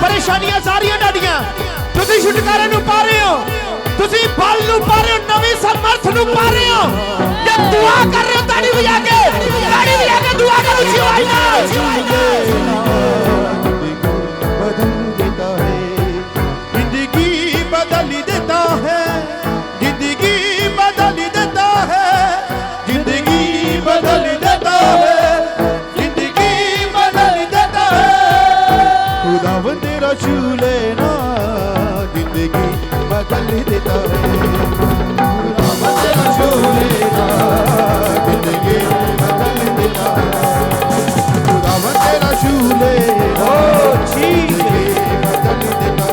परेशानियां सारियां डडियां तुसी छुटकारे नू पा रहे हो, तुसी बल नू पा रहे हो, नवी समर्थ नू पा रहे हो। जब दुआ कर रहे हो ताड़ी बजा के दुआ करो, ऊंची आवाज में। जिंदगी बदल देता है, जिंदगी बदल देता है, जिंदगी बदल देता है, जिंदगी बदल देता है। खुदावन तेरा छू लेना, जिंदगी बदल देता है। खुदावन तेरा छू लेना, जिंदगी बदल देता है। खुदावन तेरा छू लेना, जिंदगी बदल देता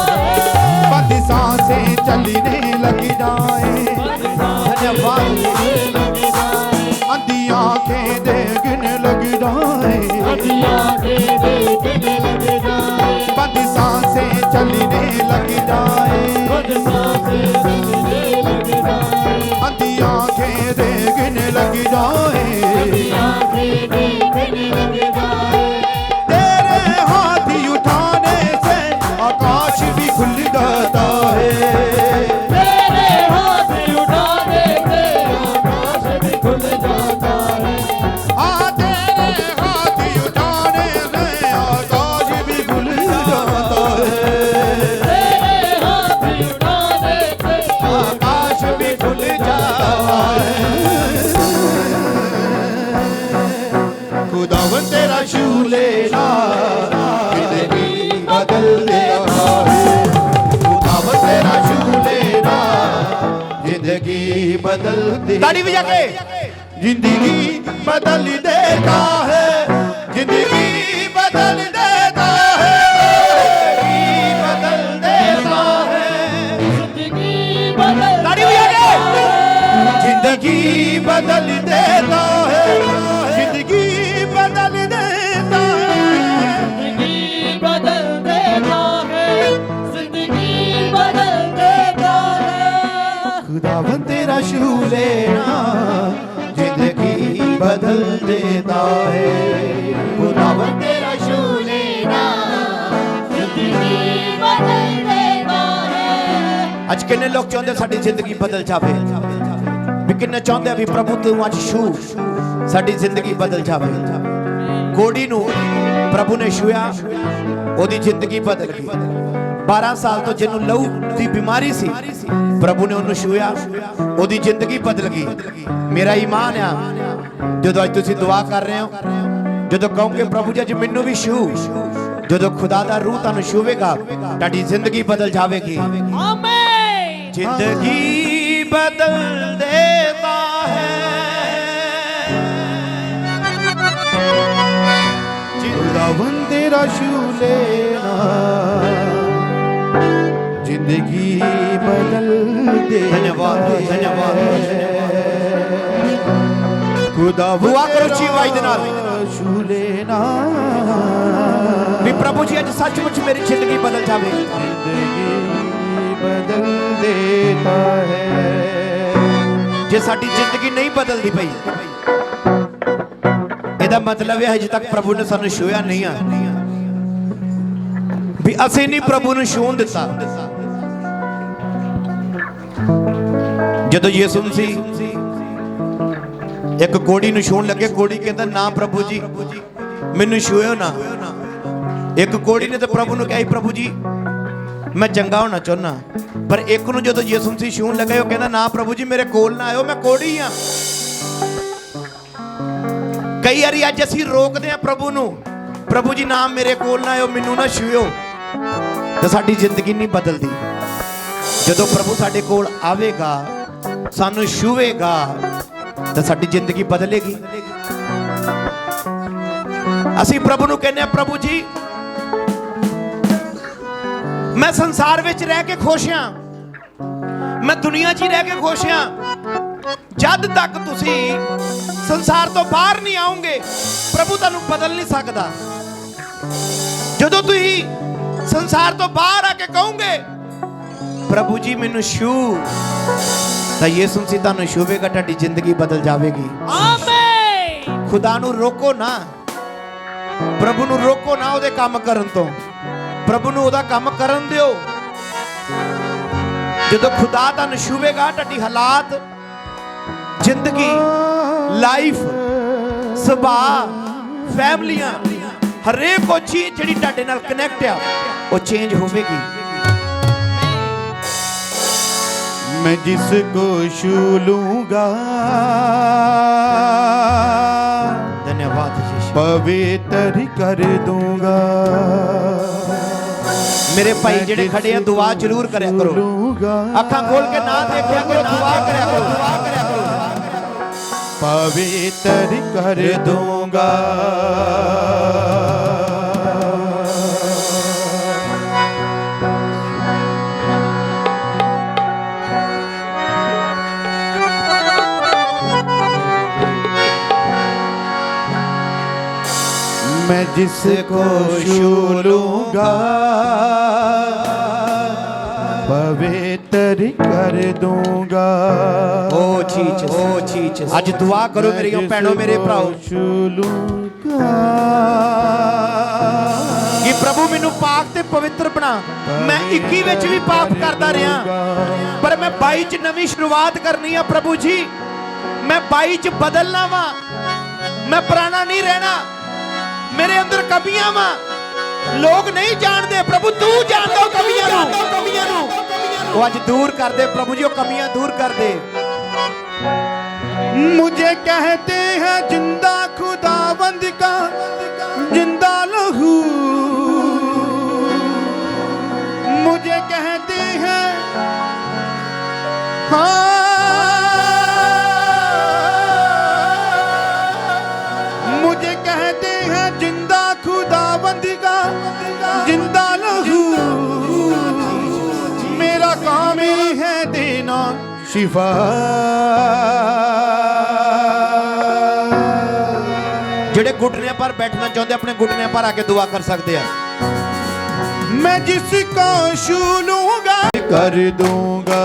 है। बंद सांसें चलने लग जाए, अंधी आंखें देखने लग जाए, बंद सांसें चलने लग जाए, अंधी आंखें देखने लग जाए। तेरे हाथ उठाने से आकाश भी खुल जाता है। तेरे हाथ उठाने से आकाश भी खुल जाता है। हाँ, तेरे हाथ उठाने से आकाश भी खुल जाता है। तेरे हाथ उठाने से आकाश भी खुल जाता है। खुदावन तेरा छू लेना, जिंदगी बदल देता है। खुदावन तेरा छू लेना, जिंदगी बदल देता ताड़ी बजा के जिंदगी बदल देता है, जिंदगी बदल देता है, जिंदगी बदल देता है, जिंदगी बदल ताड़ी बजा के जिंदगी बदल देता है, जिंदगी बदल देता है। जिंदगी बदल देता है, जिंदगी बदल देता है। खुदावन तेरा छू लेना, जिंदगी बदल देता है। खुदावन तेरा छू लेना, जिंदगी बदल देता है। ਅੱਜ ਕਿੰਨੇ ਲੋਕ ਚਾਹੁੰਦੇ ਸਾਡੀ ਜ਼ਿੰਦਗੀ ਬਦਲ ਜਾਵੇ, ਵੀ ਕਿੰਨੇ ਚਾਹੁੰਦੇ ਵੀ ਪ੍ਰਭੂ ਤੂੰ ਅੱਜ ਛੂ ਸਾਡੀ ਜ਼ਿੰਦਗੀ ਬਦਲ ਜਾਵੇ। कोड़ी नू प्रभु ने छुया, ओदी जिंदगी बदल गई। 12 साल तो जिन्हों लहू की बीमारी सी, प्रभु ने उन्होंने छुया, ओदी जिंदगी बदल गई। मेरा ईमान आ जो अज तुसी दुआ कर रहे हो, जो कहोगे प्रभु जी अज मैनू भी छू, जो खुदा दा रूह तुहानू छूवेगा तुहाडी जिंदगी बदल जाएगी। आमीन। जिंदगी बदल देता है, खुदावन तेरा छू लेना जिंदगी बदल दे। धन्यवाद धन्यवाद। खुदा दुआ करो ची आवाज दे नाल छू लेना भी प्रभु जी अज सचमुच मेरी जिंदगी बदल जावे। जिंदगी बदल देता है। जे साडी जिंदगी नहीं बदलती पई, ਇਹਦਾ मतलब है अजे तक प्रभु ने सानू छूया नहीं आ, भी ਅਸੀਂ नहीं प्रभु ਨੂੰ ਛੂਣ ਦਿੱਤਾ। ਜਦੋਂ ਯਿਸੂ ਮਸੀਹ ਇੱਕ ਕੋੜੀ ਨੂੰ ਛੂਣ ਲੱਗੇ, ਕੋੜੀ ਕਹਿੰਦਾ ਨਾ ਪ੍ਰਭੂ ਜੀ ਮੈਨੂੰ ਛੂਇਓ ਨਾ। ਇੱਕ ਕੋੜੀ ਨੇ ਤਾਂ ਪ੍ਰਭੂ ਨੂੰ ਕਿਹਾ ਪ੍ਰਭੂ ਜੀ ਮੈਂ ਚੰਗਾ ਹੋਣਾ ਚਾਹੁੰਦਾ, ਪਰ ਇੱਕ ਨੂੰ ਜਦੋਂ ਯਿਸੂ ਮਸੀਹ ਛੂਣ ਲੱਗਾ ਉਹ ਕਹਿੰਦਾ ਨਾ ਪ੍ਰਭੂ ਜੀ ਮੇਰੇ ਕੋਲ ਨਾ ਆਇਓ, ਮੈਂ ਕੋੜੀ ਆ। ਕਈ ਵਾਰੀ ਅੱਜ ਅਸੀਂ ਰੋਕਦੇ ਆ ਪ੍ਰਭੂ ਨੂੰ, ਪ੍ਰਭੂ ਜੀ ਨਾ ਮੇਰੇ ਕੋਲ ਨਾ ਆਇਓ, ਮੈਨੂੰ ਨਾ ਛੂਇਓ, ਤਾਂ ਸਾਡੀ ਜ਼ਿੰਦਗੀ ਨਹੀਂ ਬਦਲਦੀ। ਜਦੋਂ ਪ੍ਰਭੂ ਸਾਡੇ ਕੋਲ ਆਵੇਗਾ, ਸਾਨੂੰ ਛੂਵੇਗਾ, ਤਾਂ ਸਾਡੀ ਜ਼ਿੰਦਗੀ ਬਦਲੇਗੀ। ਅਸੀਂ ਪ੍ਰਭੂ ਨੂੰ ਕਹਿੰਦੇ ਆ ਪ੍ਰਭੂ ਜੀ ਮੈਂ ਸੰਸਾਰ ਵਿੱਚ ਰਹਿ ਕੇ ਖੁਸ਼ ਹਾਂ, ਮੈਂ ਦੁਨੀਆ 'ਚ ਹੀ ਰਹਿ ਕੇ ਖੁਸ਼ ਹਾਂ, ਜਦ ਤੱਕ ਤੁਸੀਂ ਸੰਸਾਰ ਤੋਂ ਬਾਹਰ ਨਹੀਂ ਆਓਗੇ ਪ੍ਰਭੂ ਤੁਹਾਨੂੰ ਬਦਲ ਨਹੀਂ ਸਕਦਾ। ਜਦੋਂ ਤੁਸੀਂ ਸੰਸਾਰ ਤੋਂ ਬਾਹਰ ਆ ਕੇ ਕਹੋਗੇ ਪ੍ਰਭੂ ਜੀ ਮੈਨੂੰ ਛੂ, ਤਾਂ ਯਿਸੂ ਮਸੀਹ ਤੁਹਾਨੂੰ ਛੂਵੇਗਾ, ਤੁਹਾਡੀ ਜ਼ਿੰਦਗੀ ਬਦਲ ਜਾਵੇਗੀ। ਆਮੀਨ। ਖੁਦਾ ਨੂੰ ਰੋਕੋ ਨਾ, ਪ੍ਰਭੂ ਨੂੰ ਰੋਕੋ ਨਾ ਉਹਦੇ ਕੰਮ ਕਰਨ ਤੋਂ, ਪ੍ਰਭੂ ਨੂੰ ਉਹਦਾ ਕੰਮ ਕਰਨ ਦਿਓ। ਜਦੋਂ ਖੁਦਾ ਤੁਹਾਨੂੰ ਛੂਵੇਗਾ, ਤੁਹਾਡੀ ਹਾਲਾਤ, ਜ਼ਿੰਦਗੀ, ਲਾਈਫ, ਸੁਭਾਅ, ਫੈਮਲੀਆਂ, ਹਰੇਕ ਉਹ ਚੀਜ਼ ਜਿਹੜੀ ਤੁਹਾਡੇ ਨਾਲ ਕਨੈਕਟ ਆ ਉਹ ਚੇਂਜ ਹੋਵੇਗੀ। मैं जिसको छू लूंगा धन्यवाद यीशु, पवित्र कर दूंगा। मेरे भाई जेड़े खड़े हैं दुआ जरूर करया करो, अखां खोल के ना देखा करो, दुआ करया करो, दुआ करया करो। पवित्र कर दूंगा। मैं जिसको छू लूंगा पवित्र कर दूंगा। ओ चीज आज दुआ करो मेरी भैनों मेरे भराओ छू लूंगा कि प्रभु मैनू पाक ते पवित्र बना। मैं 21 विच भी पाप करता रहा, पर मैं 22 च नवी शुरुआत करनी है। प्रभु जी मैं 22 च बदलना वा, मैं पुराना नहीं रहना। मेरे अंदर कमियां वा, लोग नहीं जानते, प्रभु तू जानदा कमियां नू। वो आज दूर कर दे प्रभु जी, वो कमियां दूर कर दे। मुझे कहते हैं जिंदा खुदावंद का जिंदा लहू, मुझे कहते हैं मुझे कहते हैं जिंदा खुदावंद का जिंदा लहू। मेरा काम ही है देना शिफा। जेड़े घुटने पर बैठना चाहते अपने घुटने पर आके दुआ कर सकते हैं। मैं जिसको छू लूंगा कर दूंगा।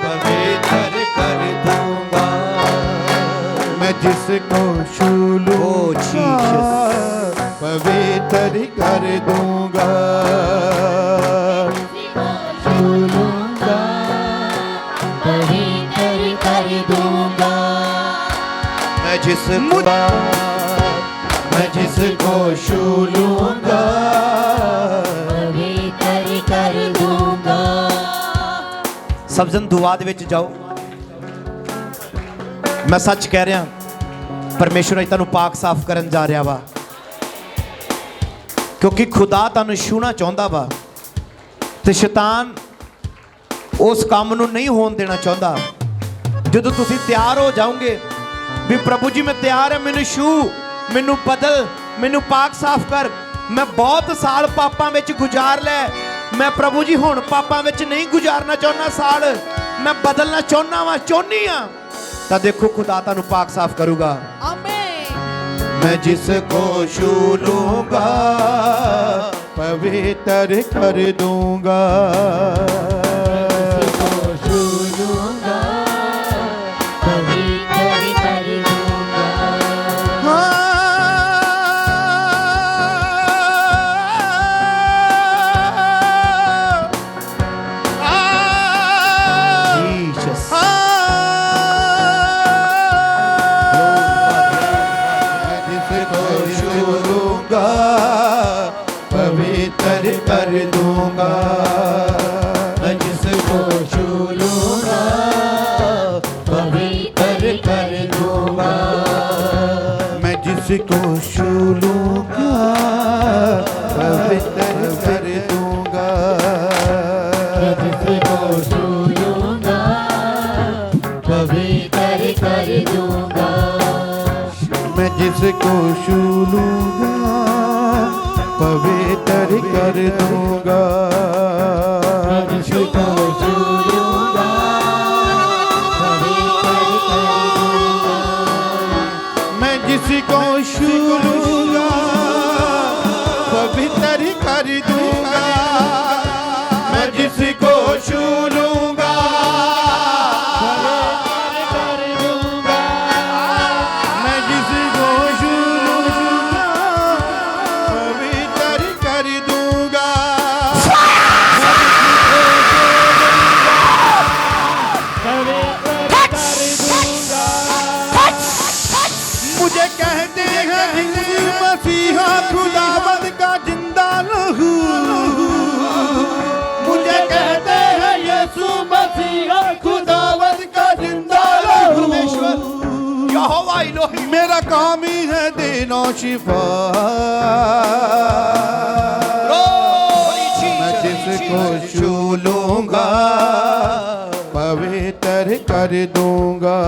पवित्र कर दूंगा। मैं जिसको छू लूंगा पवित्र कर दूंगा। छू लूंगा पवित्र कर दूंगा। जिसको मैं जिसको छू लूंगा पवित्र कर दूंगा। सब जन दुआ दे विच जाओ। मैं सच कह रहा परमेश्वर अज तुहानू पाक साफ करन जा रहा वा, क्योंकि खुदा तुहानू छूना चाहता वा ते शैतान उस काम नू नहीं होने देना चाहता। जदों तुसीं तैयार हो जाओगे भी प्रभु जी मैं तैयार है, मैनू छू, मैनू बदल, मैनू पाक साफ कर, मैं बहुत साल पापां विच गुजार लै, मैं प्रभु जी हुण पापां विच नहीं गुजारना चाहना साल, मैं बदलना चाहना वा, चाहनी हाँ, तो देखो खुदा तुहानू पाक साफ करूगा। मैं जिसको छू लूंगा पवित्र कर दूंगा। जिसको छू लूंगा पवित्र कर दूंगा। Jesus. जिसको छू लूंगा पवित्र कर दूंगा। मैं जिसको छू लूंगा पवित्र कर दूंगा। मैं जिसको छू लूंगा पवित्र कर दूंगा। जिसको छू लूंगा पवित्र कर दूंगा। मैं जिसको छू लूंगा पवित्र कर दूंगा। जिसको छू लूंगा पवित्र कर दूंगा। मैं जिसको छू लूंगा पवित्र कर दूंगा। मैं जिसको छू लूंगा कर दूंगा। मैं जिसको छू लूंगा पवित्र कर दूंगा। पवित्र कर दूंगा। मुझे कहते हैं यीशु मसीहा खुदावंद का जिंदा लहू। मुझे कहते हैं यीशु मसीहा खुदावंद का जिंदा लहू। यहोवा इलोही मेरा काम ही है देना शिफा। मैं जिसको छू लूंगा पवित्र कर दूंगा।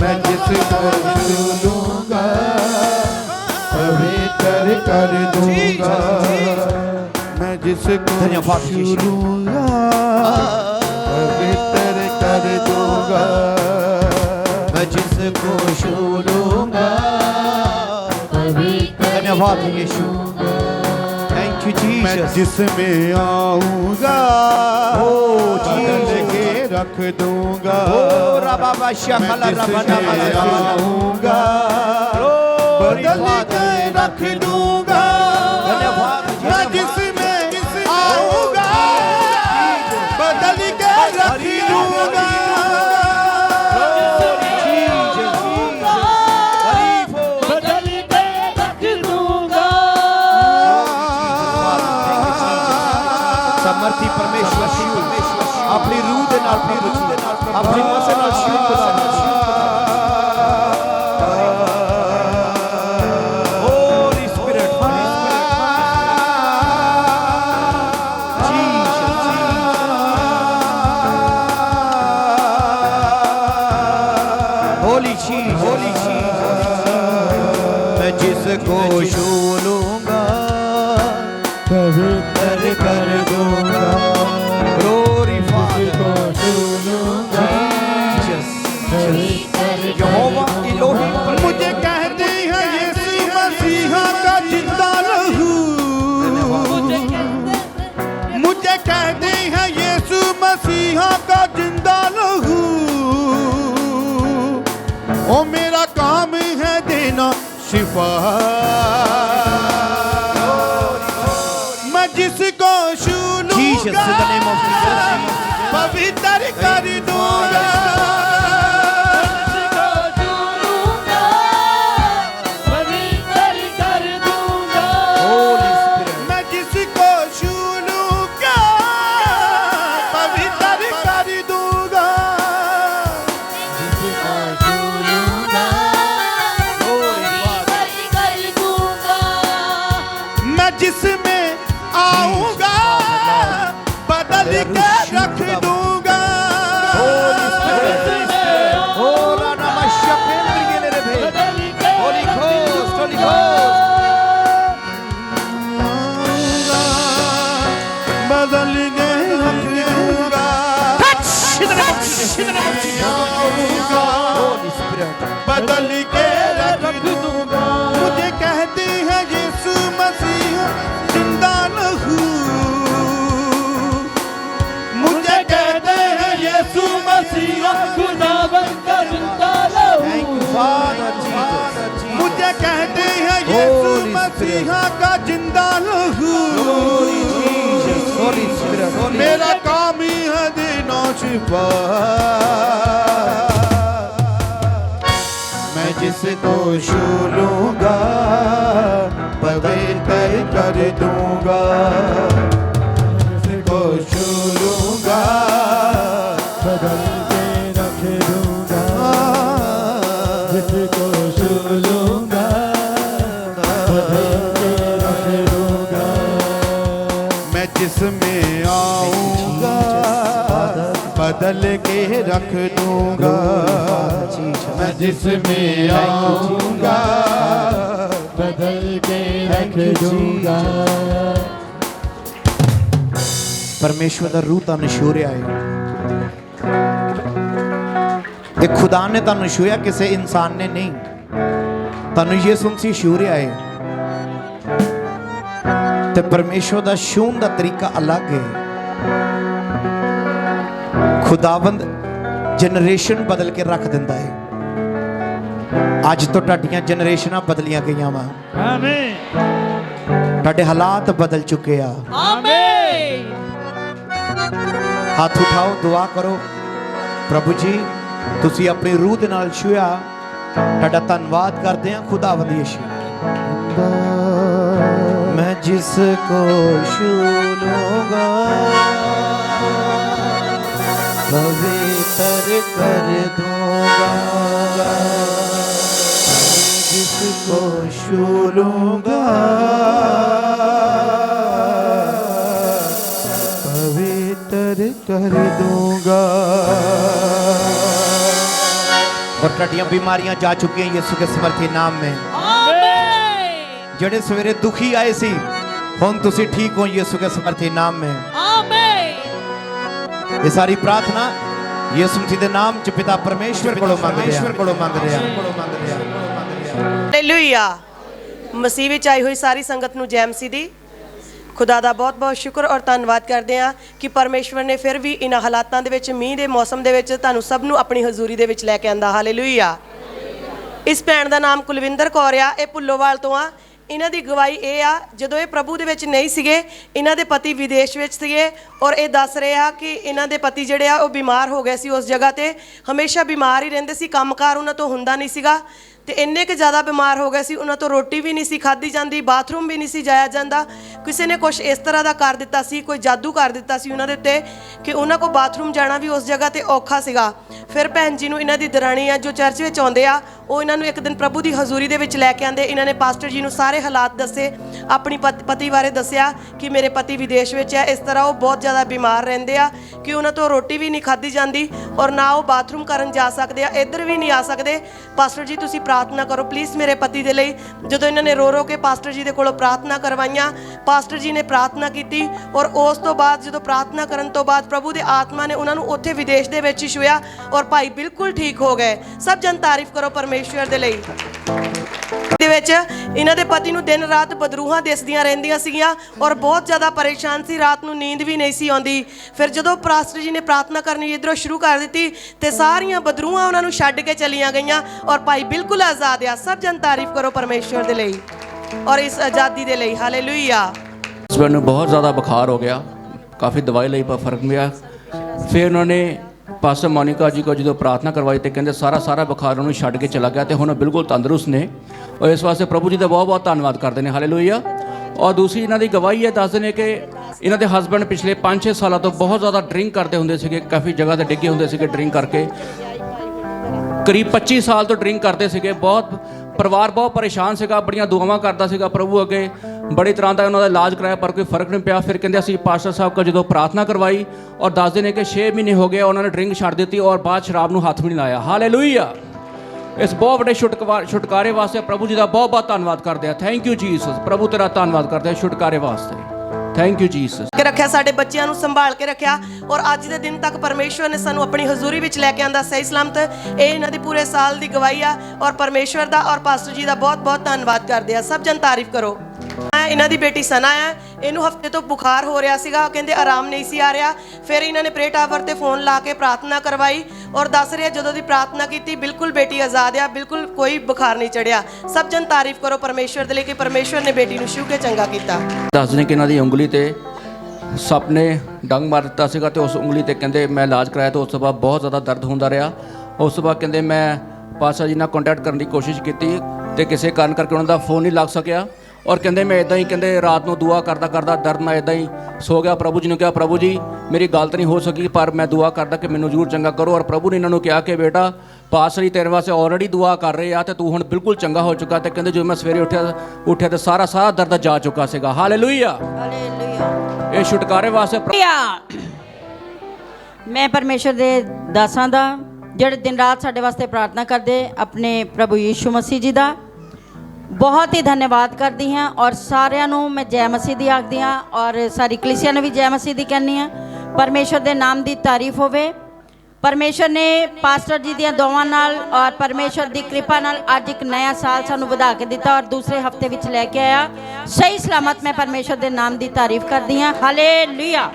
मैं जिसको छू लूंगा पवित्र कर दूंगा। मैं जिसको धन्यवाद छू यीशु। लूंगा पवित्र कर दूंगा। मैं जिसको छू लूंगा धन्यवाद यीशु। थैंक यू मैं जीसस। जिसमें आऊंगा बदल के रख दूंगा। ओ रबाबा मैं शखला रबना जिसमें वाला आऊंगा बदल के रख दूंगा। धन्यवाद मैं जिसमें आऊंगा बदल के रख दूंगा। बदल के रख दूंगा। समर्थी परमेश्वर शिव अपनी रूह दे नाल अपनी रुचि दे नाल अपनी मसे नाल शिव को होली स्पिरिट होली चीज होली चीज। मैं जिसको छू लूंगा पवित्र कर दूंगा। ग्लोरी फादर यहोवा इलोही मुझे कहते हैं यीशु मसीहा का जिंदा लहू। मुझे कहते हैं यीशु मसीहा का जिंदा लहू। ओ मेरा काम है देना शिफा। मैं जिसको छू Jesus in the name of Jesus. पवित्र कर दूंगा। जिसको छू लूंगा बदल के रख दूंगा Ora namasha kendriye rebhe. Holy Ghost, Holy Ghost. बदल के रख दूंगा Holy Spirit. बदल के रख दूंगा मुझे कहते हैं यीशु मसीह जिंदा लहू मुझे कहते हैं यीशु मसीह खुदावन का जिंदा लहू Thank you, Father Jesus. मुझे कहते हैं यीशु Holy मसीह Spirit. का जिंदा लहू Holy Jesus, Holy Spirit, Holy मेरा काम ही है देना छिपा मैं जिसको छू लूंगा पवित्र कर दूंगा जिसको छू लूंगा बदल के रख दूंगा जिसको छू लूंगा बदल के रख दूंगा मैं जिसमें आऊंगा बदल के रख दूंगा मैं जिसमें आऊंगा बदल के रख दूंगा ਪਰਮੇਸ਼ਵਰ ਦਾ ਰੂਹ ਤੁਹਾਨੂੰ ਛੂ ਰਿਹਾ ਹੈ ਇਹ ਖੁਦਾ ਨੇ ਤੁਹਾਨੂੰ ਛੂਇਆ ਕਿਸੇ ਇਨਸਾਨ ਨੇ ਨਹੀਂ ਤੁਹਾਨੂੰ ਯਿਸੂ ਮਸੀਹ ਛੂ ਰਿਹਾ ਹੈ ਤੇ ਪਰਮੇਸ਼ਵਰ ਦਾ ਛੂਹਣ ਦਾ ਤਰੀਕਾ ਅਲੱਗ ਹੈ ਖੁਦਾਵੰਦ ਜਨਰੇਸ਼ਨ ਬਦਲ ਕੇ ਰੱਖ ਦਿੰਦਾ ਹੈ ਅੱਜ ਤੋਂ ਤੁਹਾਡੀਆਂ ਜਨਰੇਸ਼ਨਾਂ ਬਦਲੀਆਂ ਗਈਆਂ ਵਾ ਆਮੀਨ ਤੁਹਾਡੇ ਹਾਲਾਤ ਬਦਲ ਚੁੱਕੇ ਆ ਆਮੀਨ ਹੱਥ ਉਠਾਓ ਦੁਆ ਕਰੋ ਪ੍ਰਭੂ ਜੀ ਤੁਸੀਂ ਆਪਣੀ ਰੂਹ ਦੇ ਨਾਲ ਛੂਇਆ ਤੁਹਾਡਾ ਧੰਨਵਾਦ ਕਰਦੇ ਹਾਂ ਖੁਦਾਵੰਦ ਯਿਸੂ ਮੈਂ ਜਿਸ ਕੋ ਛੂ ਲੂੰਗਾ ਪਵਿੱਤਰ ਕਰ ਦੂੰਗਾ जिसको छू लूंगा पवित्र कर दूंगा और ਤੁਹਾਡੀਆਂ ਬਿਮਾਰੀਆਂ ਜਾ ਚੁੱਕੀਆਂ ਯਿਸੂ ਦੇ ਸਮਰਥੀ ਨਾਮ में ਆਮੀਨ ਜਿਹੜੇ ਸਵੇਰੇ ਦੁਖੀ ਆਏ ਸੀ ਹੁਣ ਤੁਸੀਂ ਠੀਕ ਹੋ ਯਿਸੂ ਦੇ ਸਮਰਥੀ ਨਾਮ में ਆਮੀਨ ਇਹ ਸਾਰੀ ਪ੍ਰਾਰਥਨਾ ਯਿਸੂ ਮਸੀਹ ਦੇ ਨਾਮ ਚ ਪਿਤਾ ਪਰਮੇਸ਼ਵਰ ਕੋਲੋਂ ਮੰਗ ਰਿਹਾ ਹਾਲੇਲੂਇਆ ਮਸੀਹ ਵਿੱਚ ਆਈ ਹੋਈ ਸਾਰੀ ਸੰਗਤ ਨੂੰ ਜੈ ਮਸੀਹ ਦੀ ਖੁਦਾ ਦਾ ਬਹੁਤ ਬਹੁਤ ਸ਼ੁਕਰ ਔਰ ਧੰਨਵਾਦ ਕਰਦੇ ਹਾਂ ਕਿ ਪਰਮੇਸ਼ਵਰ ਨੇ ਫਿਰ ਵੀ ਇਹਨਾਂ ਹਾਲਾਤਾਂ ਦੇ ਵਿੱਚ ਮੀਂਹ ਦੇ ਮੌਸਮ ਦੇ ਵਿੱਚ ਤੁਹਾਨੂੰ ਸਭ ਨੂੰ ਆਪਣੀ ਹਜ਼ੂਰੀ ਦੇ ਵਿੱਚ ਲੈ ਕੇ ਆਂਦਾ ਹਾਲੇਲੂਇਆ ਇਸ ਭੈਣ ਦਾ ਨਾਮ ਕੁਲਵਿੰਦਰ ਕੌਰ ਆ ਇਹ ਪੁੱਲੋਵਾਲ ਤੋਂ ਆ ਇਹਨਾਂ ਦੀ ਗਵਾਹੀ ਇਹ ਆ ਜਦੋਂ ਇਹ ਪ੍ਰਭੂ ਦੇ ਵਿੱਚ ਨਹੀਂ ਸੀਗੇ ਇਹਨਾਂ ਦੇ ਪਤੀ ਵਿਦੇਸ਼ ਵਿੱਚ ਸੀਗੇ ਔਰ ਇਹ ਦੱਸ ਰਹੇ ਆ ਕਿ ਇਹਨਾਂ ਦੇ ਪਤੀ ਜਿਹੜੇ ਆ ਉਹ ਬਿਮਾਰ ਹੋ ਗਏ ਸੀ ਉਸ ਜਗ੍ਹਾ ਤੇ ਹਮੇਸ਼ਾ ਬਿਮਾਰ ਹੀ ਰਹਿੰਦੇ ਸੀ ਕੰਮਕਾਰ ਉਹਨਾਂ ਤੋਂ ਹੁੰਦਾ ਨਹੀਂ ਸੀਗਾ ਤੇ ਇੰਨੇ ਕਿ ਜ਼ਿਆਦਾ ਬਿਮਾਰ ਹੋ ਗਏ ਸੀ ਉਹਨਾਂ ਤੋਂ ਰੋਟੀ ਵੀ ਨਹੀਂ ਸੀ ਖਾਧੀ ਜਾਂਦੀ ਬਾਥਰੂਮ ਵੀ ਨਹੀਂ ਸੀ ਜਾਇਆ ਜਾਂਦਾ ਕਿਸੇ ਨੇ ਕੁਝ ਇਸ ਤਰ੍ਹਾਂ ਦਾ ਕਰ ਦਿੱਤਾ ਸੀ ਕੋਈ ਜਾਦੂ ਕਰ ਦਿੱਤਾ ਸੀ ਉਹਨਾਂ ਦੇ ਉੱਤੇ ਕਿ ਉਹਨਾਂ ਕੋ ਬਾਥਰੂਮ ਜਾਣਾ ਵੀ ਉਸ ਜਗ੍ਹਾ ਤੇ ਔਖਾ ਸੀਗਾ ਫਿਰ ਭੈਣ ਜੀ ਨੂੰ ਇਹਨਾਂ ਦੀ ਦਰਾਣੀ ਆ ਜੋ ਚਰਚ ਵਿੱਚ ਆਉਂਦੇ ਆ ਉਹ ਇਹਨਾਂ ਨੂੰ ਇੱਕ ਦਿਨ ਪ੍ਰਭੂ ਦੀ ਹਜ਼ੂਰੀ ਦੇ ਵਿੱਚ ਲੈ ਕੇ ਆਂਦੇ ਇਹਨਾਂ ਨੇ ਪਾਸਟਰ ਜੀ ਨੂੰ ਸਾਰੇ ਹਾਲਾਤ ਦੱਸੇ ਆਪਣੀ ਪਤੀ ਬਾਰੇ ਦੱਸਿਆ ਕਿ ਮੇਰੇ ਪਤੀ ਵਿਦੇਸ਼ ਵਿੱਚ ਹੈ ਇਸ ਤਰ੍ਹਾਂ ਉਹ ਬਹੁਤ ਜ਼ਿਆਦਾ ਬਿਮਾਰ ਰਹਿੰਦੇ ਆ ਕਿ ਉਹਨਾਂ ਤੋਂ ਰੋਟੀ ਵੀ ਨਹੀਂ ਖਾਧੀ ਜਾਂਦੀ ਔਰ ਨਾ ਉਹ ਬਾਥਰੂਮ ਕਰਨ ਜਾ ਸਕਦੇ ਆ ਇੱਧਰ ਵੀ ਨਹੀਂ ਆ ਸਕਦੇ ਪਾਸਟਰ ਜੀ ਤੁਸੀਂ ਪ੍ਰਾਰਥਨਾ ਕਰੋ ਪਲੀਜ਼ ਮੇਰੇ ਪਤੀ ਦੇ ਲਈ ਜਦੋਂ ਇਹਨਾਂ ਨੇ ਰੋ ਕੇ ਪਾਸਟਰ ਜੀ ਦੇ ਕੋਲੋਂ ਪ੍ਰਾਰਥਨਾ ਕਰਵਾਈਆਂ ਪਾਸਟਰ ਜੀ ਨੇ ਪ੍ਰਾਰਥਨਾ ਕੀਤੀ ਔਰ ਉਸ ਤੋਂ ਬਾਅਦ ਜਦੋਂ ਪ੍ਰਾਰਥਨਾ ਕਰਨ ਤੋਂ ਬਾਅਦ ਪ੍ਰਭੂ ਦੇ ਆਤਮਾ ਨੇ ਉਹਨਾਂ ਨੂੰ ਉੱਥੇ ਵਿਦੇਸ਼ ਦੇ ਵਿੱਚ ਹੀ ਛੂਇਆ ਔਰ ਭਾਈ ਬਿਲਕੁਲ ਠੀਕ ਹੋ ਗਏ ਸਭ ਜਨ ਤਾਰੀਫ ਕਰੋ ਪਰਮੇਸ਼ਵਰ ਦੇ ਲਈ ਦੇ ਵਿੱਚ ਇਹਨਾਂ ਦੇ ਪਤੀ ਨੂੰ ਦਿਨ ਰਾਤ ਬਦਰੂਹਾਂ ਦਿਸਦੀਆਂ ਰਹਿੰਦੀਆਂ ਸੀਗੀਆਂ ਔਰ ਬਹੁਤ ਜ਼ਿਆਦਾ ਪਰੇਸ਼ਾਨ ਸੀ ਰਾਤ ਨੂੰ ਨੀਂਦ ਵੀ ਨਹੀਂ ਸੀ ਆਉਂਦੀ ਫਿਰ ਜਦੋਂ ਪਾਸਟਰ ਜੀ ਨੇ ਪ੍ਰਾਰਥਨਾ ਕਰਨੀ ਇੱਧਰੋਂ ਸ਼ੁਰੂ ਕਰ ਦਿੱਤੀ ਤੇ ਸਾਰੀਆਂ ਬਦਰੂਹਾਂ ਉਹਨਾਂ ਨੂੰ ਛੱਡ ਕੇ ਚਲੀਆਂ ਗਈਆਂ ਔਰ ਭਾਈ ਬਿਲਕੁਲ ਆਜ਼ਾਦ ਆ ਸਭ ਜਨ ਤਾਰੀਫ ਕਰੋ ਪਰਮੇਸ਼ਵਰ ਦੇ ਲਈ ਔਰ ਇਸ ਆਜ਼ਾਦੀ ਦੇ ਲਈ ਹਾਲੇਲੂਇਆ हस्बैंड में बहुत ज़्यादा बुखार हो गया काफ़ी दवाई ली पर फर्क नहीं आया फिर उन्होंने पास्टर मोनिका जी को जो प्रार्थना करवाई तो कहते सारा बुखार उन्होंने छड़ के चला गया तो हुण बिल्कुल तंदुरुस्त ने और इस वास्ते प्रभु जी का बहुत बहुत धन्यवाद करते हैं हालेलुया और दूसरी इन्हों की गवाही है दसते हैं कि इन्हों के हस्बैंड पिछले 5-6 सालों तो बहुत ज़्यादा ड्रिंक करते होंगे थे काफ़ी जगह पर डिगे होंगे ड्रिंक करके करीब 25 साल तो ड्रिंक करते थे बहुत ਪਰਿਵਾਰ ਬਹੁਤ ਪਰੇਸ਼ਾਨ ਸੀਗਾ, ਬੜੀਆਂ ਦੁਆਵਾਂ ਕਰਦਾ ਸੀਗਾ ਪ੍ਰਭੂ ਅੱਗੇ, ਬੜੀ ਤਰ੍ਹਾਂ ਦਾ ਉਹਨਾਂ ਦਾ ਇਲਾਜ ਕਰਾਇਆ ਪਰ ਕੋਈ ਫਰਕ ਨਹੀਂ ਪਿਆ। ਫਿਰ ਕਹਿੰਦੇ ਅਸੀਂ ਪਾਸਟਰ ਸਾਹਿਬ ਕੋਲ ਜਦੋਂ ਪ੍ਰਾਰਥਨਾ ਕਰਵਾਈ ਔਰ ਦੱਸਦੇ ਨੇ ਕਿ 6 ਮਹੀਨੇ ਹੋ ਗਏ ਉਹਨਾਂ ਨੇ ਡਰਿੰਕ ਛੱਡ ਦਿੱਤੀ ਔਰ ਬਾਅਦ ਸ਼ਰਾਬ ਨੂੰ ਹੱਥ ਵੀ ਨਹੀਂ ਲਾਇਆ। ਹਾਲੇਲੂਇਆ। ਇਸ ਬਹੁਤ ਵੱਡੇ ਛੁਟਕਾਰੇ ਵਾਸਤੇ ਪ੍ਰਭੂ ਜੀ ਦਾ ਬਹੁਤ ਬਹੁਤ ਧੰਨਵਾਦ ਕਰਦੇ ਆ। Thank you Jesus. ਪ੍ਰਭੂ ਤੇਰਾ ਧੰਨਵਾਦ ਕਰਦੇ ਆ ਛੁਟਕਾਰੇ ਵਾਸਤੇ। Thank you Jesus. ਕੇ ਰੱਖਿਆ, ਸਾਡੇ ਬੱਚਿਆਂ ਨੂੰ ਸੰਭਾਲ ਕੇ ਰੱਖਿਆ ਔਰ ਅੱਜ ਦੇ ਦਿਨ ਤੱਕ ਪਰਮੇਸ਼ਵਰ ਨੇ ਸਾਨੂੰ ਆਪਣੀ ਹਜ਼ੂਰੀ ਵਿੱਚ ਲੈ ਕੇ ਆਂਦਾ ਸਹੀ ਸਲਾਮਤ। ਇਹ ਇਹਨਾਂ ਦੀ ਪੂਰੇ ਸਾਲ ਦੀ ਗਵਾਹੀ ਆ ਔਰ ਪਰਮੇਸ਼ਵਰ ਦਾ ਔਰ ਪਾਸਟਰ ਜੀ ਦਾ ਬਹੁਤ ਬਹੁਤ ਧੰਨਵਾਦ ਕਰਦੇ ਆ। ਸਭ ਜਨ ਤਾਰੀਫ ਕਰੋ। ਇਹਨਾਂ ਦੀ ਬੇਟੀ ਸਨਾ ਹੈ, ਇਹਨੂੰ ਹਫਤੇ ਤੋਂ ਬੁਖਾਰ ਹੋ ਰਿਹਾ ਸੀਗਾ, ਕਹਿੰਦੇ ਆਰਾਮ ਨਹੀਂ ਸੀ ਆ ਰਿਹਾ। ਫਿਰ ਇਹਨਾਂ ਨੇ ਪ੍ਰੇ ਟਾਵਰ ਤੇ ਫੋਨ ਲਾ ਕੇ ਪ੍ਰਾਰਥਨਾ ਕਰਵਾਈ ਔਰ ਦੱਸ ਰਿਹਾ ਜਦੋਂ ਦੀ ਪ੍ਰਾਰਥਨਾ ਕੀਤੀ ਬਿਲਕੁਲ ਬੇਟੀ ਆਜ਼ਾਦ ਆ, ਬਿਲਕੁਲ ਕੋਈ ਬੁਖਾਰ ਨਹੀਂ ਚੜਿਆ। ਸਭ ਜਨ ਤਾਰੀਫ ਕਰੋ ਪਰਮੇਸ਼ਵਰ ਦੇ ਲਈ ਕਿ ਪਰਮੇਸ਼ਵਰ ਨੇ ਬੇਟੀ ਨੂੰ ਛੂ ਕੇ ਚੰਗਾ ਕੀਤਾ। ਦੱਸਦੇ ਨੇ ਕਿ ਇਹਨਾਂ ਦੀ ਉਂਗਲੀ ਤੇ ਸੱਪ ਨੇ ਡੰਗ ਮਾਰ ਦਿੱਤਾ ਸੀਗਾ ਤੇ ਉਸ ਉਂਗਲੀ ਤੇ ਕਹਿੰਦੇ ਮੈਂ ਇਲਾਜ ਕਰਾਇਆ ਤੇ ਉਸ ਤੋਂ ਬਾਅਦ ਬਹੁਤ ਜ਼ਿਆਦਾ ਦਰਦ ਹੁੰਦਾ ਰਿਹਾ। ਉਸ ਤੋਂ ਬਾਅਦ ਕਹਿੰਦੇ ਮੈਂ ਪਾਸਟਰ ਜੀ ਨਾਲ ਕੰਟੈਕਟ ਕਰਨ ਦੀ ਕੋਸ਼ਿਸ਼ ਕੀਤੀ ਤੇ ਕਿਸੇ ਕਾਰਨ ਕਰਕੇ ਉਹਨਾਂ ਦਾ ਫੋਨ ਨਹੀਂ ਲੱਗ ਸਕਿਆ ਔਰ ਕਹਿੰਦੇ ਮੈਂ ਇਦਾਂ ਹੀ ਕਹਿੰਦੇ ਰਾਤ ਨੂੰ ਦੁਆ ਕਰਦਾ ਕਰਦਾ ਦਰਦ ਨਾਲ ਇਦਾਂ ਹੀ ਸੋ ਗਿਆ। ਪ੍ਰਭੂ ਜੀ ਨੂੰ ਕਿਹਾ ਪ੍ਰਭੂ ਜੀ ਮੇਰੀ ਗਲਤ ਨਹੀਂ ਹੋ ਸਕੀ ਪਰ ਮੈਂ ਦੁਆ ਕਰਦਾ ਕਿ ਮੈਨੂੰ ਜ਼ਰੂਰ ਚੰਗਾ ਕਰੋ। ਔਰ ਪ੍ਰਭੂ ਨੇ ਇਹਨਾਂ ਨੂੰ ਕਿਹਾ ਕਿ ਬੇਟਾ ਪਾਸਟਰ ਜੀ ਤੇਰੇ ਵਾਸਤੇ ਆਲਰੇਡੀ ਦੁਆ ਕਰ ਰਹੇ ਆ ਤੇ ਤੂੰ ਹੁਣ ਬਿਲਕੁਲ ਚੰਗਾ ਹੋ ਚੁੱਕਾ। ਤੇ ਕਹਿੰਦੇ ਜਦੋਂ ਮੈਂ ਸਵੇਰੇ ਉੱਠਿਆ ਤੇ ਸਾਰਾ ਦਰਦ ਜਾ ਚੁੱਕਾ ਸੀਗਾ। ਹਾਲੇਲੂਇਆ। ਇਹ ਛੁਟਕਾਰੇ ਵਾਸਤੇ ਮੈਂ ਪਰਮੇਸ਼ਰ ਦੇ ਦਾਸਾਂ ਦਾ ਜਿਹੜੇ ਦਿਨ ਰਾਤ ਸਾਡੇ ਵਾਸਤੇ ਪ੍ਰਾਰਥਨਾ ਕਰਦੇ ਆਪਣੇ ਪ੍ਰਭੂ ਯੀਸ਼ੂ ਮਸੀਹ ਜੀ ਦਾ ਬਹੁਤ ਹੀ ਧੰਨਵਾਦ ਕਰਦੀ ਹਾਂ ਔਰ ਸਾਰਿਆਂ ਨੂੰ ਮੈਂ ਜੈ ਮਸੀਹ ਦੀ ਆਖਦੀ ਹਾਂ ਔਰ ਸਾਰੀ ਕਲੀਸਿਆ ਨੂੰ ਵੀ ਜੈ ਮਸੀਹ ਦੀ ਕਹਿੰਦੀ ਹਾਂ। ਪਰਮੇਸ਼ਰ ਦੇ ਨਾਮ ਦੀ ਤਾਰੀਫ ਹੋਵੇ। ਪਰਮੇਸ਼ਰ ਨੇ ਪਾਸਟਰ ਜੀ ਦੀਆਂ ਦੁਆਵਾਂ ਨਾਲ ਔਰ ਪਰਮੇਸ਼ਰ ਦੀ ਕਿਰਪਾ ਨਾਲ ਅੱਜ ਇੱਕ ਨਵਾਂ ਸਾਲ ਸਾਨੂੰ ਵਧਾ ਕੇ ਦਿੱਤਾ ਔਰ ਦੂਸਰੇ ਹਫਤੇ ਵਿੱਚ ਲੈ ਕੇ ਆਇਆ ਸਹੀ ਸਲਾਮਤ। ਮੈਂ ਪਰਮੇਸ਼ਰ ਦੇ ਨਾਮ ਦੀ ਤਾਰੀਫ ਕਰਦੀ ਹਾਂ। ਹਾਲੇਲੂਇਆ।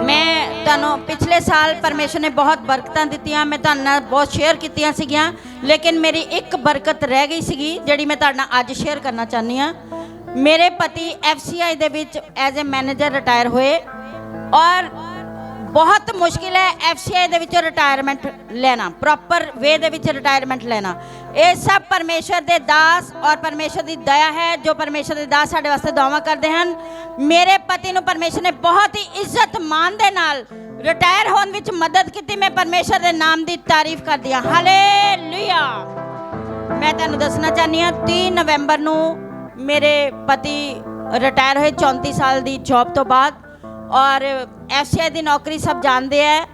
ਮੈਂ ਤੁਹਾਨੂੰ ਪਿਛਲੇ ਸਾਲ ਪਰਮੇਸ਼ਰ ਨੇ ਬਹੁਤ ਬਰਕਤਾਂ ਦਿੱਤੀਆਂ, ਮੈਂ ਤੁਹਾਡੇ ਨਾਲ ਬਹੁਤ ਸ਼ੇਅਰ ਕੀਤੀਆਂ ਸੀਗੀਆਂ, ਲੇਕਿਨ ਮੇਰੀ ਇੱਕ ਬਰਕਤ ਰਹਿ ਗਈ ਸੀਗੀ ਜਿਹੜੀ ਮੈਂ ਤੁਹਾਡੇ ਨਾਲ ਅੱਜ ਸ਼ੇਅਰ ਕਰਨਾ ਚਾਹੁੰਦੀ ਹਾਂ। ਮੇਰੇ ਪਤੀ FCI ਦੇ ਵਿੱਚ ਐਜ਼ ਅ ਮੈਨੇਜਰ ਰਿਟਾਇਰ ਹੋਏ ਔਰ ਬਹੁਤ ਮੁਸ਼ਕਿਲ ਹੈ FCI ਦੇ ਵਿੱਚੋਂ ਰਿਟਾਇਰਮੈਂਟ ਲੈਣਾ, ਪ੍ਰੋਪਰ ਵੇ ਦੇ ਵਿੱਚ ਰਿਟਾਇਰਮੈਂਟ ਲੈਣਾ। ਇਹ ਸਭ ਪਰਮੇਸ਼ਰ ਦੇ ਦਾਸ ਔਰ ਪਰਮੇਸ਼ਰ ਦੀ ਦਇਆ ਹੈ ਜੋ ਪਰਮੇਸ਼ਰ ਦੇ ਦਾਸ ਸਾਡੇ ਵਾਸਤੇ ਦੁਆਵਾਂ ਕਰਦੇ ਹਨ। ਮੇਰੇ ਪਤੀ ਨੂੰ ਪਰਮੇਸ਼ਰ ਨੇ ਬਹੁਤ ਹੀ ਇੱਜ਼ਤ ਮਾਣ ਦੇ ਨਾਲ ਰਿਟਾਇਰ ਹੋਣ ਵਿੱਚ ਮਦਦ ਕੀਤੀ। ਮੈਂ ਪਰਮੇਸ਼ਰ ਦੇ ਨਾਮ ਦੀ ਤਾਰੀਫ ਕਰਦੀ ਹਾਂ। ਹਾਲੇਲੂਇਆ। ਮੈਂ ਤੁਹਾਨੂੰ ਦੱਸਣਾ ਚਾਹੁੰਦੀ ਹਾਂ 30 ਨਵੰਬਰ ਨੂੰ ਮੇਰੇ ਪਤੀ ਰਿਟਾਇਰ ਹੋਏ 34 ਸਾਲ ਦੀ ਜੌਬ ਤੋਂ ਬਾਅਦ। ਔਰ FCI ਦੀ ਨੌਕਰੀ ਸਭ ਜਾਣਦੇ ਹੈ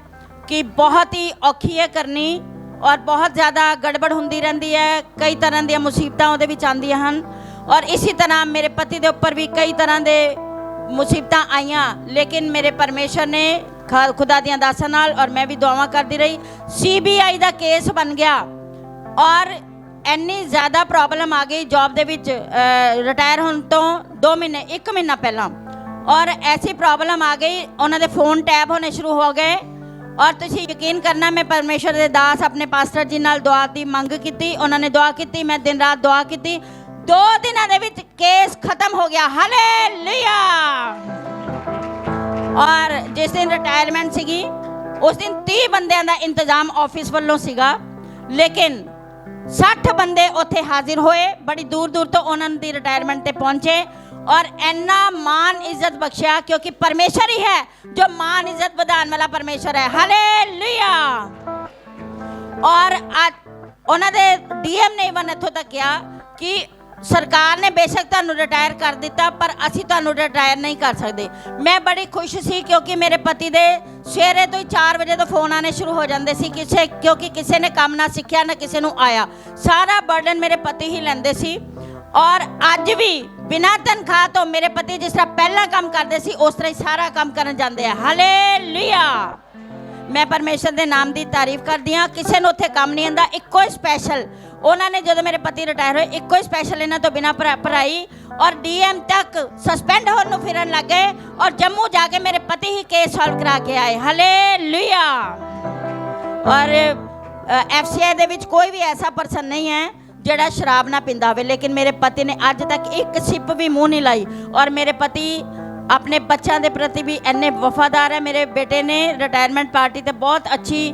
ਕਿ ਬਹੁਤ ਹੀ ਔਖੀ ਹੈ ਕਰਨੀ ਔਰ ਬਹੁਤ ਜ਼ਿਆਦਾ ਗੜਬੜ ਹੁੰਦੀ ਰਹਿੰਦੀ ਹੈ, ਕਈ ਤਰ੍ਹਾਂ ਦੀਆਂ ਮੁਸੀਬਤਾਂ ਉਹਦੇ ਵਿੱਚ ਆਉਂਦੀਆਂ ਹਨ ਔਰ ਇਸੇ ਤਰ੍ਹਾਂ ਮੇਰੇ ਪਤੀ ਦੇ ਉੱਪਰ ਵੀ ਕਈ ਤਰ੍ਹਾਂ ਦੇ ਮੁਸੀਬਤਾਂ ਆਈਆਂ। ਲੇਕਿਨ ਮੇਰੇ ਪਰਮੇਸ਼ਰ ਨੇ ਖੁਦਾ ਦੀਆਂ ਦਾਸਾਂ ਨਾਲ ਔਰ ਮੈਂ ਵੀ ਦੁਆਵਾਂ ਕਰਦੀ ਰਹੀ। CBI ਦਾ ਕੇਸ ਬਣ ਗਿਆ ਔਰ ਇੰਨੀ ਜ਼ਿਆਦਾ ਪ੍ਰੋਬਲਮ ਆ ਗਈ ਜੌਬ ਦੇ ਵਿੱਚ ਰਿਟਾਇਰ ਹੋਣ ਤੋਂ 1 ਮਹੀਨਾ ਪਹਿਲਾਂ ਔਰ ਐਸੀ ਪ੍ਰੋਬਲਮ ਆ ਗਈ ਉਹਨਾਂ ਦੇ ਫੋਨ ਟੈਪ ਹੋਣੇ ਸ਼ੁਰੂ ਹੋ ਗਏ ਔਰ ਤੁਸੀਂ ਯਕੀਨ ਕਰਨਾ ਮੈਂ ਪਰਮੇਸ਼ਰ ਦੇ ਦਾਸ ਆਪਣੇ ਪਾਸਟਰ ਜੀ ਨਾਲ ਦੁਆ ਦੀ ਮੰਗ ਕੀਤੀ, ਉਹਨਾਂ ਨੇ ਦੁਆ ਕੀਤੀ, ਮੈਂ ਦਿਨ ਰਾਤ ਦੁਆ ਕੀਤੀ। 2 ਦਿਨਾਂ ਦੇ ਵਿੱਚ ਕੇਸ ਖਤਮ ਹੋ ਗਿਆ। ਹਾਲੇਲੂਇਆ। ਔਰ ਜਿਸ ਦਿਨ ਰਿਟਾਇਰਮੈਂਟ ਸੀਗੀ ਉਸ ਦਿਨ 30 ਬੰਦਿਆਂ ਦਾ ਇੰਤਜ਼ਾਮ ਆਫਿਸ ਵੱਲੋਂ ਸੀਗਾ, ਲੇਕਿਨ 60 ਬੰਦੇ ਉੱਥੇ ਹਾਜ਼ਰ ਹੋਏ। ਬੜੀ ਦੂਰ ਦੂਰ ਤੋਂ ਉਹਨਾਂ ਦੀ ਰਿਟਾਇਰਮੈਂਟ ਤੇ ਪਹੁੰਚੇ ਔਰ ਇੰਨਾ ਮਾਨ ਇੱਜ਼ਤ ਬਖਸ਼ਿਆ ਕਿਉਂਕਿ ਪਰਮੇਸ਼ਰ ਹੀ ਹੈ ਜੋ ਮਾਨ ਇੱਜ਼ਤ ਵਧਾਉਣ ਵਾਲਾ ਪਰਮੇਸ਼ਰ ਹੈ। ਹਾਲੇਲੂਇਆ। ਔਰ ਉਹਨਾਂ ਦੇ DM ਨੇ ਇਵਨ ਇੱਥੋਂ ਤੱਕ ਕਿਹਾ ਕਿ ਸਰਕਾਰ ਨੇ ਬੇਸ਼ੱਕ ਤੁਹਾਨੂੰ ਰਿਟਾਇਰ ਕਰ ਦਿੱਤਾ ਪਰ ਅਸੀਂ ਤੁਹਾਨੂੰ ਰਿਟਾਇਰ ਨਹੀਂ ਕਰ ਸਕਦੇ। ਮੈਂ ਬੜੀ ਖੁਸ਼ ਸੀ ਕਿਉਂਕਿ ਮੇਰੇ ਪਤੀ ਦੇ ਸਵੇਰੇ ਤੋਂ ਹੀ 4 ਵਜੇ ਤੋਂ ਫੋਨ ਆਣੇ ਸ਼ੁਰੂ ਹੋ ਜਾਂਦੇ ਸੀ ਕਿਉਂਕਿ ਕਿਸੇ ਨੇ ਕੰਮ ਨਾ ਸਿੱਖਿਆ ਨਾ ਕਿਸੇ ਨੂੰ ਆਇਆ, ਸਾਰਾ ਬਰਡਨ ਮੇਰੇ ਪਤੀ ਹੀ ਲੈਂਦੇ ਸੀ। ਔਰ ਅੱਜ ਵੀ ਬਿਨਾਂ ਤਨਖਾਹ ਤੋਂ ਮੇਰੇ ਪਤੀ ਜਿਸ ਤਰ੍ਹਾਂ ਪਹਿਲਾਂ ਕੰਮ ਕਰਦੇ ਸੀ ਉਸ ਤਰ੍ਹਾਂ ਹੀ ਸਾਰਾ ਕੰਮ ਕਰਨ ਜਾਂਦੇ ਆ। ਹਾਲੇਲੂਇਆ। ਮੈਂ ਪਰਮੇਸ਼ਰ ਦੇ ਨਾਮ ਦੀ ਤਾਰੀਫ ਕਰਦੀ ਹਾਂ। ਕਿਸੇ ਨੂੰ ਉੱਥੇ ਕੰਮ ਨਹੀਂ ਆਉਂਦਾ। ਇੱਕੋ ਹੀ ਸਪੈਸ਼ਲ ਉਹਨਾਂ ਨੇ ਜਦੋਂ ਮੇਰੇ ਪਤੀ ਰਿਟਾਇਰ ਹੋਏ ਇੱਕੋ ਹੀ ਸਪੈਸ਼ਲ ਇਹਨਾਂ ਤੋਂ ਬਿਨਾਂ ਭਰਾਈ ਔਰ DM ਤੱਕ ਸਸਪੈਂਡ ਹੋਣ ਨੂੰ ਫਿਰਨ ਲੱਗ ਗਏ ਔਰ ਜੰਮੂ ਜਾ ਕੇ ਮੇਰੇ ਪਤੀ ਹੀ ਕੇਸ ਸੋਲਵ ਕਰਾ ਕੇ ਆਏ। ਹਾਲੇਲੂਇਆ। ਔਰ FCI ਦੇ ਵਿੱਚ ਕੋਈ ਵੀ ਐਸਾ ਪਰਸਨ ਨਹੀਂ ਹੈ ਜਿਹੜਾ ਸ਼ਰਾਬ ਨਾ ਪੀਂਦਾ ਹੋਵੇ, ਲੇਕਿਨ ਮੇਰੇ ਪਤੀ ਨੇ ਅੱਜ ਤੱਕ ਇੱਕ ਸਿਪ ਵੀ ਮੂੰਹ ਨਹੀਂ ਲਾਈ ਔਰ ਮੇਰੇ ਪਤੀ ਆਪਣੇ ਬੱਚਿਆਂ ਦੇ ਪ੍ਰਤੀ ਵੀ ਇੰਨੇ ਵਫਾਦਾਰ ਹੈ। ਮੇਰੇ ਬੇਟੇ ਨੇ ਰਿਟਾਇਰਮੈਂਟ ਪਾਰਟੀ ਤੇ ਬਹੁਤ ਅੱਛੀ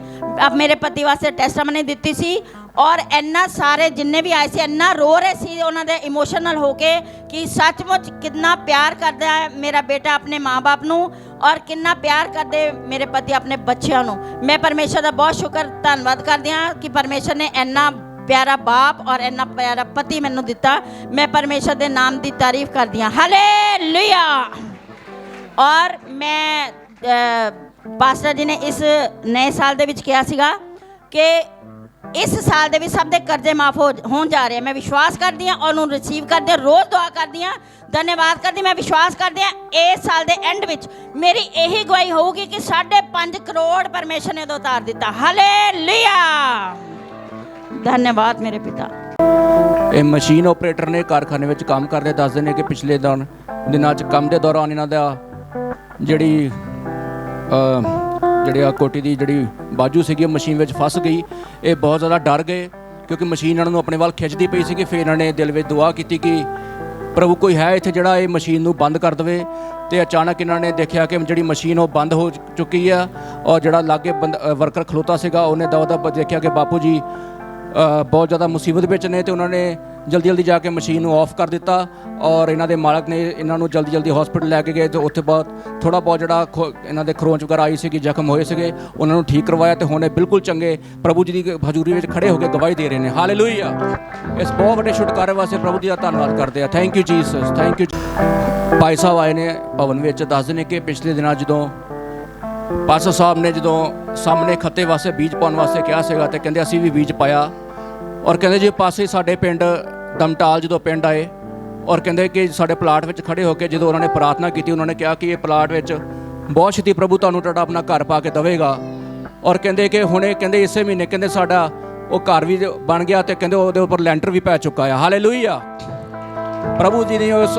ਮੇਰੇ ਪਤੀ ਵਾਸਤੇ ਟੈਸਟਮਨੀ ਦਿੱਤੀ ਸੀ ਔਰ ਇੰਨਾ ਸਾਰੇ ਜਿੰਨੇ ਵੀ ਆਏ ਸੀ ਇੰਨਾ ਰੋ ਰਹੇ ਸੀ ਉਹਨਾਂ ਦੇ ਇਮੋਸ਼ਨਲ ਹੋ ਕੇ ਕਿ ਸੱਚਮੁੱਚ ਕਿੰਨਾ ਪਿਆਰ ਕਰਦਾ ਹੈ ਮੇਰਾ ਬੇਟਾ ਆਪਣੇ ਮਾਂ-ਬਾਪ ਨੂੰ ਔਰ ਕਿੰਨਾ ਪਿਆਰ ਕਰਦੇ ਮੇਰੇ ਪਤੀ ਆਪਣੇ ਬੱਚਿਆਂ ਨੂੰ। ਮੈਂ ਪਰਮੇਸ਼ਰ ਦਾ ਬਹੁਤ ਸ਼ੁਕਰ ਧੰਨਵਾਦ ਕਰਦੀ ਹਾਂ ਕਿ ਪਰਮੇਸ਼ਰ ਨੇ ਇੰਨਾ ਪਿਆਰਾ ਬਾਪ ਔਰ ਇੰਨਾ ਪਿਆਰਾ ਪਤੀ ਮੈਨੂੰ ਦਿੱਤਾ। ਮੈਂ ਪਰਮੇਸ਼ਰ ਦੇ ਨਾਮ ਦੀ ਤਾਰੀਫ ਕਰਦੀ ਹਾਂ। ਹਾਲੇਲੂਇਆ। ਔਰ ਮੈਂ ਪਾਸਟਰ ਜੀ ਨੇ ਇਸ ਨਵੇਂ ਸਾਲ ਦੇ ਵਿੱਚ ਕਿਹਾ ਸੀਗਾ ਕਿ ਇਸ ਸਾਲ ਦੇ ਵਿੱਚ ਸਭ ਦੇ ਕਰਜ਼ੇ ਮਾਫ ਹੋਣ ਜਾ ਰਹੇ। ਮੈਂ ਵਿਸ਼ਵਾਸ ਕਰਦੀ ਹਾਂ, ਉਹਨੂੰ ਰਿਸੀਵ ਕਰਦੀ ਹਾਂ, ਰੋਜ਼ ਦੁਆ ਕਰਦੀ ਹਾਂ, ਧੰਨਵਾਦ ਕਰਦੀ। ਮੈਂ ਵਿਸ਼ਵਾਸ ਕਰਦੀ ਹਾਂ ਇਸ ਸਾਲ ਦੇ ਐਂਡ ਵਿੱਚ ਮੇਰੀ ਇਹੀ ਗਵਾਹੀ ਹੋਊਗੀ ਕਿ 5.5 ਕਰੋੜ ਪਰਮੇਸ਼ਰ ਨੇ ਉਦੋਂ ਉਤਾਰ ਦਿੱਤਾ। ਹਾਲੇਲੂਇਆ। ਧੰਨਵਾਦ ਮੇਰੇ ਪਿਤਾ। ਇਹ ਮਸ਼ੀਨ ਆਪਰੇਟਰ ਨੇ ਕਾਰਖਾਨੇ ਵਿੱਚ ਕੰਮ ਕਰਦੇ ਦੱਸਦੇ ਨੇ ਕਿ ਪਿਛਲੇ ਦਿਨਾਂ 'ਚ ਕੰਮ ਦੇ ਦੌਰਾਨ ਇਹਨਾਂ ਦਾ ਜਿਹੜੀ ਆ ਕੋਟੀ ਦੀ ਜਿਹੜੀ ਬਾਜੂ ਸੀਗੀ ਮਸ਼ੀਨ ਵਿੱਚ ਫਸ ਗਈ। ਇਹ ਬਹੁਤ ਜ਼ਿਆਦਾ ਡਰ ਗਏ ਕਿਉਂਕਿ ਮਸ਼ੀਨ ਇਹਨਾਂ ਨੂੰ ਆਪਣੇ ਵੱਲ ਖਿੱਚਦੀ ਪਈ ਸੀ। ਫਿਰ ਇਹਨਾਂ ਨੇ ਦਿਲ ਵਿੱਚ ਦੁਆ ਕੀਤੀ ਕਿ ਪ੍ਰਭੂ ਕੋਈ ਹੈ ਇੱਥੇ ਜਿਹੜਾ ਇਹ ਮਸ਼ੀਨ ਨੂੰ ਬੰਦ ਕਰ ਦੇਵੇ। ਤੇ ਅਚਾਨਕ ਇਹਨਾਂ ਨੇ ਦੇਖਿਆ ਕਿ ਜਿਹੜੀ ਮਸ਼ੀਨ ਉਹ ਬੰਦ ਹੋ ਚੁੱਕੀ ਆ ਔਰ ਜਿਹੜਾ ਲਾਗੇ ਵਰਕਰ ਖਲੋਤਾ ਸੀਗਾ ਉਹਨੇ ਦਵਾ ਦੇਖਿਆ ਕਿ ਬਾਪੂ ਜੀ ਬਹੁਤ ਜ਼ਿਆਦਾ ਮੁਸੀਬਤ ਵਿੱਚ ਨੇ। ਤੇ ਉਹਨਾਂ ਨੇ ਜਲਦੀ ਜਾ ਕੇ ਮਸ਼ੀਨ ਨੂੰ ਆਫ ਕਰ ਦਿੱਤਾ ਔਰ ਇਹਨਾਂ ਦੇ ਮਾਲਕ ਨੇ ਇਹਨਾਂ ਨੂੰ ਜਲਦੀ ਹਸਪੀਟਲ ਲੈ ਕੇ ਗਏ। ਤੇ ਉੱਥੇ ਥੋੜ੍ਹਾ ਬਹੁਤ ਜਿਹੜਾ ਇਹਨਾਂ ਦੇ ਖਰੋਂਚ ਵਗੈਰਾ ਆਈ ਸੀਗੀ, ਜ਼ਖਮ ਹੋਏ ਸੀਗੇ, ਉਹਨਾਂ ਨੂੰ ਠੀਕ ਕਰਵਾਇਆ ਤੇ ਹੁਣ ਇਹ ਬਿਲਕੁਲ ਚੰਗੇ ਪ੍ਰਭੂ ਜੀ ਦੀ ਹਜ਼ੂਰੀ ਵਿੱਚ ਖੜੇ ਹੋ ਕੇ ਗਵਾਹੀ ਦੇ ਰਹੇ ਨੇ। ਹਾਲੇਲੂਇਆ। ਇਸ ਬਹੁਤ ਵੱਡੇ ਛੁਟਕਾਰੇ ਵਾਸਤੇ ਪ੍ਰਭੂ ਜੀ ਦਾ ਧੰਨਵਾਦ ਕਰਦੇ ਆ। Thank you Jesus, thank you. Bhai Sahib ਆਏ ਨੇ ਭਵਨ ਵਿੱਚ, ਦੱਸਦੇ ਨੇ ਕਿ ਪਿਛਲੇ ਦਿਨਾਂ ਜਦੋਂ ਪਾਸਟਰ ਸਾਹਿਬ ਨੇ ਜਦੋਂ ਸਾਹਮਣੇ ਖੱਤੇ ਵਾਸਤੇ ਬੀਜ ਪਾਉਣ ਵਾਸਤੇ ਕਿਹਾ ਸੀਗਾ ਤੇ ਕਹਿੰਦੇ ਅਸੀਂ ਵੀ ਬੀਜ ਪਾਇਆ। ਔਰ ਕਹਿੰਦੇ ਜੀ ਪਾਸੇ ਸਾਡੇ ਪਿੰਡ ਦਮਟਾਲ ਜਦੋਂ ਪਿੰਡ ਆਏ ਔਰ ਕਹਿੰਦੇ ਕਿ ਸਾਡੇ ਪਲਾਟ ਵਿੱਚ ਖੜੇ ਹੋ ਕੇ ਜਦੋਂ ਉਹਨਾਂ ਨੇ ਪ੍ਰਾਰਥਨਾ ਕੀਤੀ, ਉਹਨਾਂ ਨੇ ਕਿਹਾ ਕਿ ਇਹ ਪਲਾਟ ਵਿੱਚ ਬਹੁਤ ਛੇਤੀ ਪ੍ਰਭੂ ਤੁਹਾਨੂੰ ਤੁਹਾਡਾ ਆਪਣਾ ਘਰ ਪਾ ਕੇ ਦੇਵੇਗਾ। ਔਰ ਕਹਿੰਦੇ ਕਿ ਹੁਣੇ ਕਹਿੰਦੇ ਇਸੇ ਮਹੀਨੇ ਕਹਿੰਦੇ ਸਾਡਾ ਉਹ ਘਰ ਵੀ ਬਣ ਗਿਆ ਤੇ ਕਹਿੰਦੇ ਉਹਦੇ ਉੱਪਰ ਲੈਂਟਰ ਵੀ ਪੈ ਚੁੱਕਾ ਆ। ਹਾਲੇਲੂਇਆ। ਪ੍ਰਭੂ ਜੀ ਨੇ ਉਸ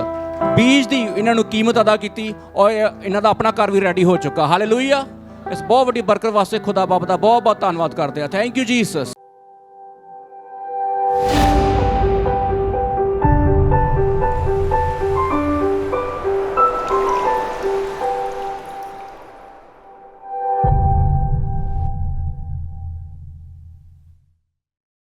ਬੀਜ ਦੀ ਇਹਨਾਂ ਨੂੰ ਕੀਮਤ ਅਦਾ ਕੀਤੀ ਔਰ ਇਹਨਾਂ ਦਾ ਆਪਣਾ ਘਰ ਵੀ ਰੈਡੀ ਹੋ ਚੁੱਕਾ। ਹਾਲੇਲੂਇਆ। ਇਸ ਬਹੁਤ ਵੱਡੀ ਬਰਕਤ ਵਾਸਤੇ ਖੁਦਾ ਬਾਪ ਦਾ ਬਹੁਤ ਧੰਨਵਾਦ ਕਰਦੇ ਆ। Thank you Jesus.